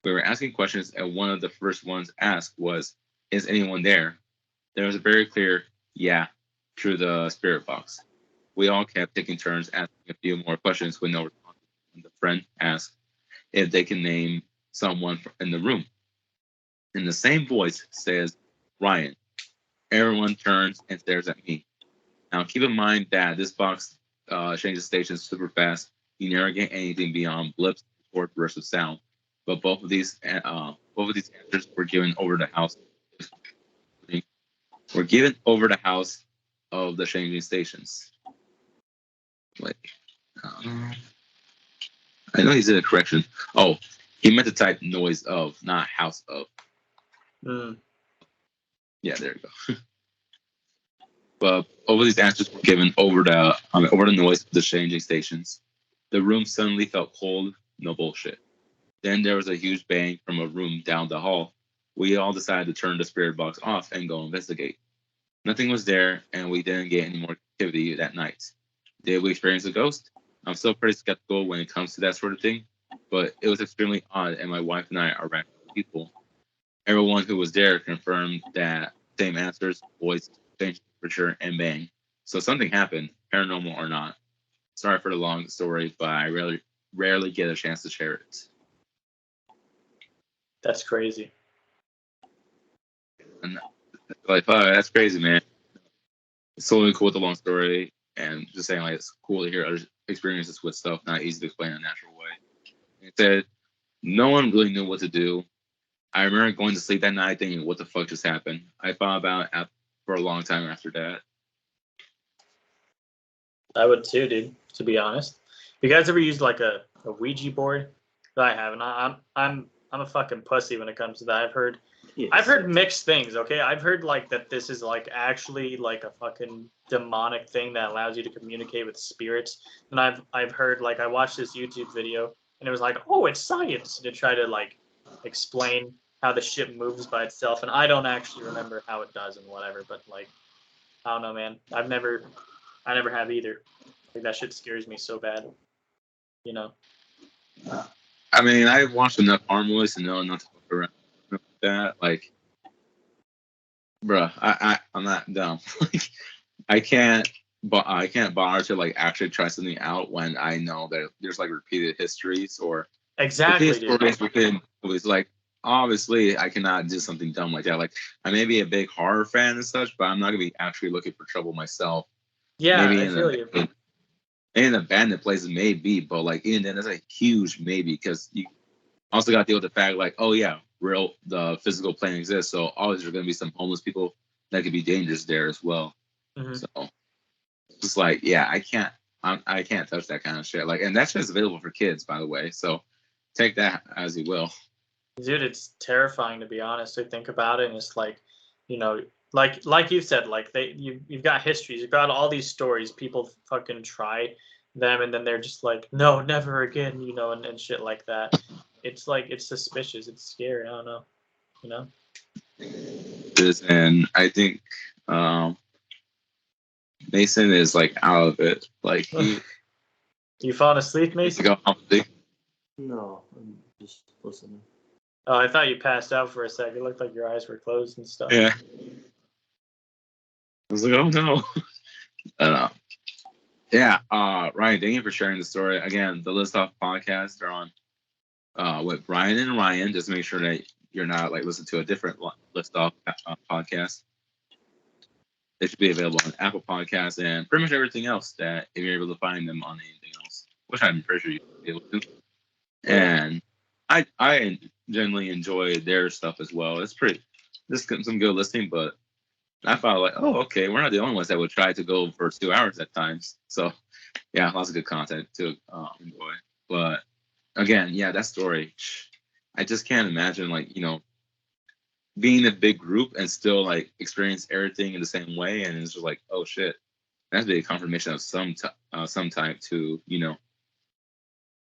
D: We were asking questions, and one of the first ones asked was, "Is anyone there?" There was a very clear "yeah" through the spirit box. We all kept taking turns asking a few more questions with no response. And the friend asked if they can name someone in the room. And the same voice says, "Ryan." Everyone turns and stares at me. Now, keep in mind that this box changes stations super fast. You never get anything beyond blips or bursts of sound. But both of these answers were given over the house. Were given over the house of the changing stations. Like, I know he did a correction. Oh, he meant to type noise of, not house of.
A: Mm.
D: Yeah, there you go. But all of these answers were given over the noise of the changing stations. The room suddenly felt cold. No bullshit. Then there was a huge bang from a room down the hall. We all decided to turn the spirit box off and go investigate. Nothing was there, and we didn't get any more activity that night. Did we experience a ghost? I'm still pretty skeptical when it comes to that sort of thing, but it was extremely odd, and my wife and I are rational people. Everyone who was there confirmed that same answers, voice, same temperature, and bang. So something happened, paranormal or not. Sorry for the long story, but I rarely get a chance to share it.
A: That's crazy.
D: And like, oh, that's crazy, man. It's totally cool with the long story, and just saying like it's cool to hear other experiences with stuff not easy to explain in a natural way. It said no one really knew what to do. I remember going to sleep that night thinking, "What the fuck just happened?" I thought about it for a long time after that.
A: I would too, dude. To be honest, you guys ever used like a Ouija board? I haven't. I'm a fucking pussy when it comes to that.
C: Yes.
A: I've heard mixed things. Okay, I've heard like that this is like actually like a fucking demonic thing that allows you to communicate with spirits. And I've heard like I watched this YouTube video and it was like, oh, it's science to try to like explain how the ship moves by itself. And I don't actually remember how it does and whatever. But like, I don't know, man. I never have either. Like that shit scares me so bad. You know.
D: I mean, I've watched enough horror movies to know not to fuck around with that. Like, bruh, I'm not dumb. Like, I can't bother to like actually try something out when I know that there's like repeated histories or
A: Exactly,
D: repeated
A: dude.
D: stories within movies. Like, obviously, I cannot do something dumb like that. Like, I may be a big horror fan and such, but I'm not gonna be actually looking for trouble myself.
A: Yeah,
D: Maybe
A: I feel you.
D: in abandoned places, maybe, but like even then, that's a huge maybe because you also got to deal with the fact like, oh yeah, the physical plane exists, so always there's gonna be some homeless people that could be dangerous there as well.
A: Mm-hmm.
D: So it's like, yeah, I can't touch that kind of shit. Like, and that shit's available for kids, by the way. So take that as you will.
A: Dude, it's terrifying to be honest. To think about it, and it's like, you know, like you said, like you've got histories, you've got all these stories. People fucking try them, and then they're just like, no, never again, you know, and shit like that. It's like it's suspicious. It's scary. I don't know, you know.
D: And I think Mason is like out of it. Like
A: You falling asleep, Mason?
C: No, I'm just listening.
A: Oh, I thought you passed out for a second. It looked like your eyes were closed and stuff.
D: Yeah. I was like, oh no. I don't know. Yeah, Ryan, thank you for sharing the story. Again, the List Off podcast are on with Brian and Ryan. Just make sure that you're not like listening to a different List Off podcast. They should be available on Apple Podcasts and pretty much everything else that if you're able to find them on anything else, which I'm pretty sure you'll be able to. And I generally enjoy their stuff as well. It's pretty, just some good listening, but I felt like, oh, okay, we're not the only ones that would try to go for 2 hours at times. So, yeah, lots of good content to enjoy. But again, yeah, that story, I just can't imagine, like, you know, being a big group and still like experience everything in the same way. And it's just like, oh shit, that's be a confirmation of some type to, you know,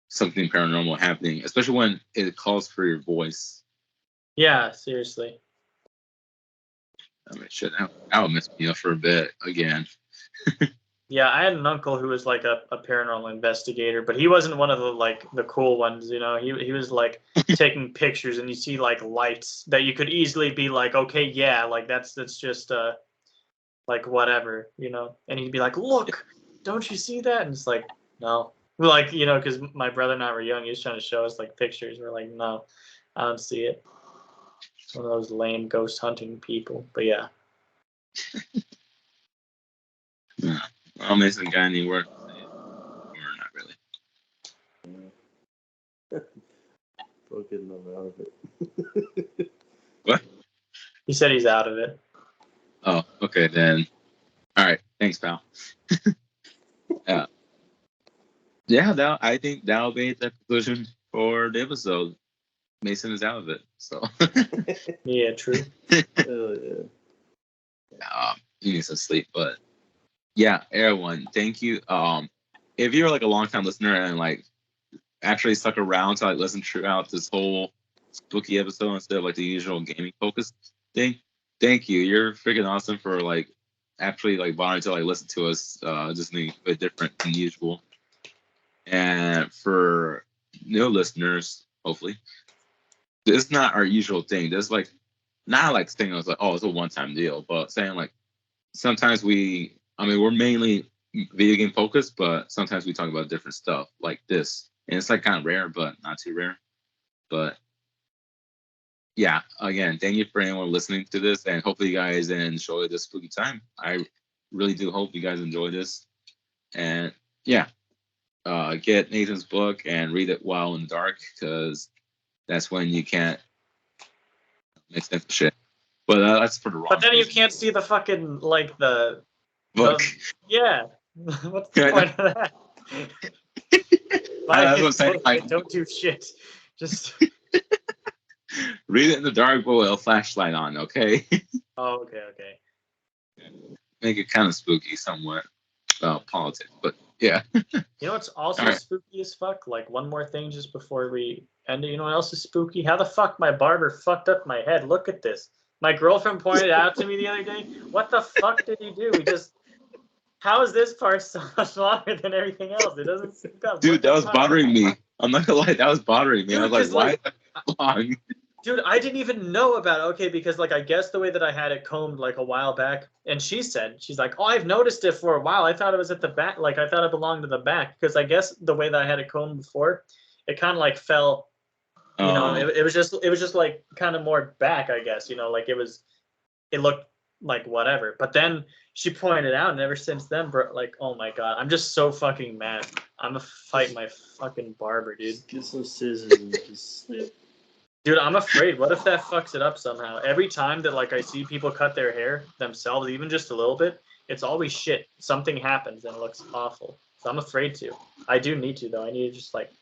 D: something paranormal happening, especially when it calls for your voice.
A: Yeah, seriously.
D: I mean, shit, that would mess me up for a bit again.
A: Yeah, I had an uncle who was like a paranormal investigator, but he wasn't one of the cool ones, you know. He was like taking pictures, and you see like lights that you could easily be like, okay, yeah, like that's just like whatever, you know. And he'd be like, look, don't you see that? And it's like, no, like, you know, because my brother and I were young, he was trying to show us like pictures. We're like, no, I don't see it. It's one of those lame ghost hunting people. But yeah.
D: Yeah. Well, Mason got any work? Or not really.
C: Fucking I'm out of it.
D: What?
A: He said he's out of it.
D: Oh, okay then. All right, thanks, pal. Yeah, I think that'll be the conclusion for the episode. Mason is out of it, so.
A: Yeah, true.
C: Oh yeah.
D: You need some sleep, but yeah, everyone, thank you. If you're like a long time listener and like actually stuck around to like listen throughout this whole spooky episode instead of like the usual gaming focused thing, thank you. You're freaking awesome for like actually like bothering to like listen to us, just a bit different than usual. And for new listeners, hopefully, this is not our usual thing. This is like not like saying it's like, oh, it's a one-time deal, but saying like sometimes we're mainly video game focused, but sometimes we talk about different stuff like this. And it's like kind of rare, but not too rare. But yeah, again, thank you for anyone listening to this, and hopefully you guys enjoy this spooky time. I really do hope you guys enjoy this. And yeah, get Nathan's book and read it while in the dark, because that's when you can't make sense of shit. But that's for the wrong.
A: But then you can't see the fucking like the
D: book.
A: Yeah. What's the point of that?
D: That's what I'm saying. Like,
A: don't do shit. Just
D: read it in the dark with a flashlight on, okay?
A: Oh, okay.
D: Make it kind of spooky somewhat. Politics, but yeah.
A: You know what's also
D: right.
A: spooky as fuck? Like, one more thing just before we end it. You know what else is spooky? How the fuck my barber fucked up my head? Look at this. My girlfriend pointed out to me the other day. What the fuck did he do? How is this part so much longer than everything else? It doesn't sync up.
D: Dude, that was bothering me. I'm not gonna lie, that was bothering me. Dude, I was like, why is that long?
A: Dude, I didn't even know about it. Okay, because like I guess the way that I had it combed like a while back, and she's like, oh, I've noticed it for a while. I thought it was at the back, like I thought it belonged to the back, because I guess the way that I had it combed before, it kind of like fell. You know, it was just like kind of more back, I guess. You know, like it looked like whatever. But then she pointed out, and ever since then, bro, like, oh my god, I'm just so fucking mad. I'm gonna fight my fucking barber, dude.
C: Just get some scissors and just snip.
A: Dude, I'm afraid. What if that fucks it up somehow? Every time that like I see people cut their hair themselves, even just a little bit, it's always shit. Something happens and it looks awful. So I'm afraid to. I do need to though. I need to just like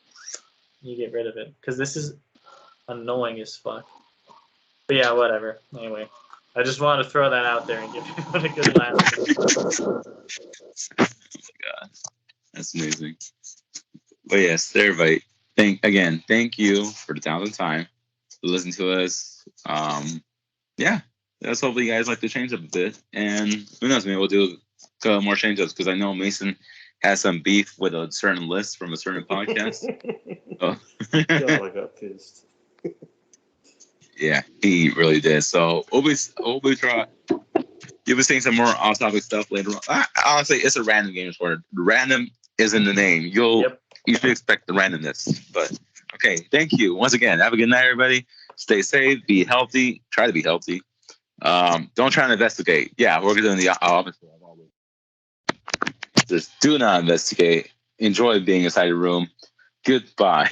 A: get rid of it, because this is annoying as fuck. But yeah, whatever. Anyway, I just wanted to throw that out there and give everyone a good laugh.
D: Oh my god, that's amazing. But yes, everybody, thank you for the time to listen to us. Yeah, let's hopefully you guys like to change up a bit, and who knows, maybe we'll do more change ups, because I know Mason has some beef with a certain list from a certain podcast.
C: God, I got pissed.
D: Yeah, he really did. So we'll try. You'll be seeing some more off-topic stuff later on. Honestly, it's a random game word. Random is in the name. You should expect the randomness. But okay, thank you once again. Have a good night, everybody. Stay safe. Be healthy. Try to be healthy. Don't try to investigate. Yeah, we're doing the opposite. Just do not investigate. Enjoy being inside the room. Goodbye.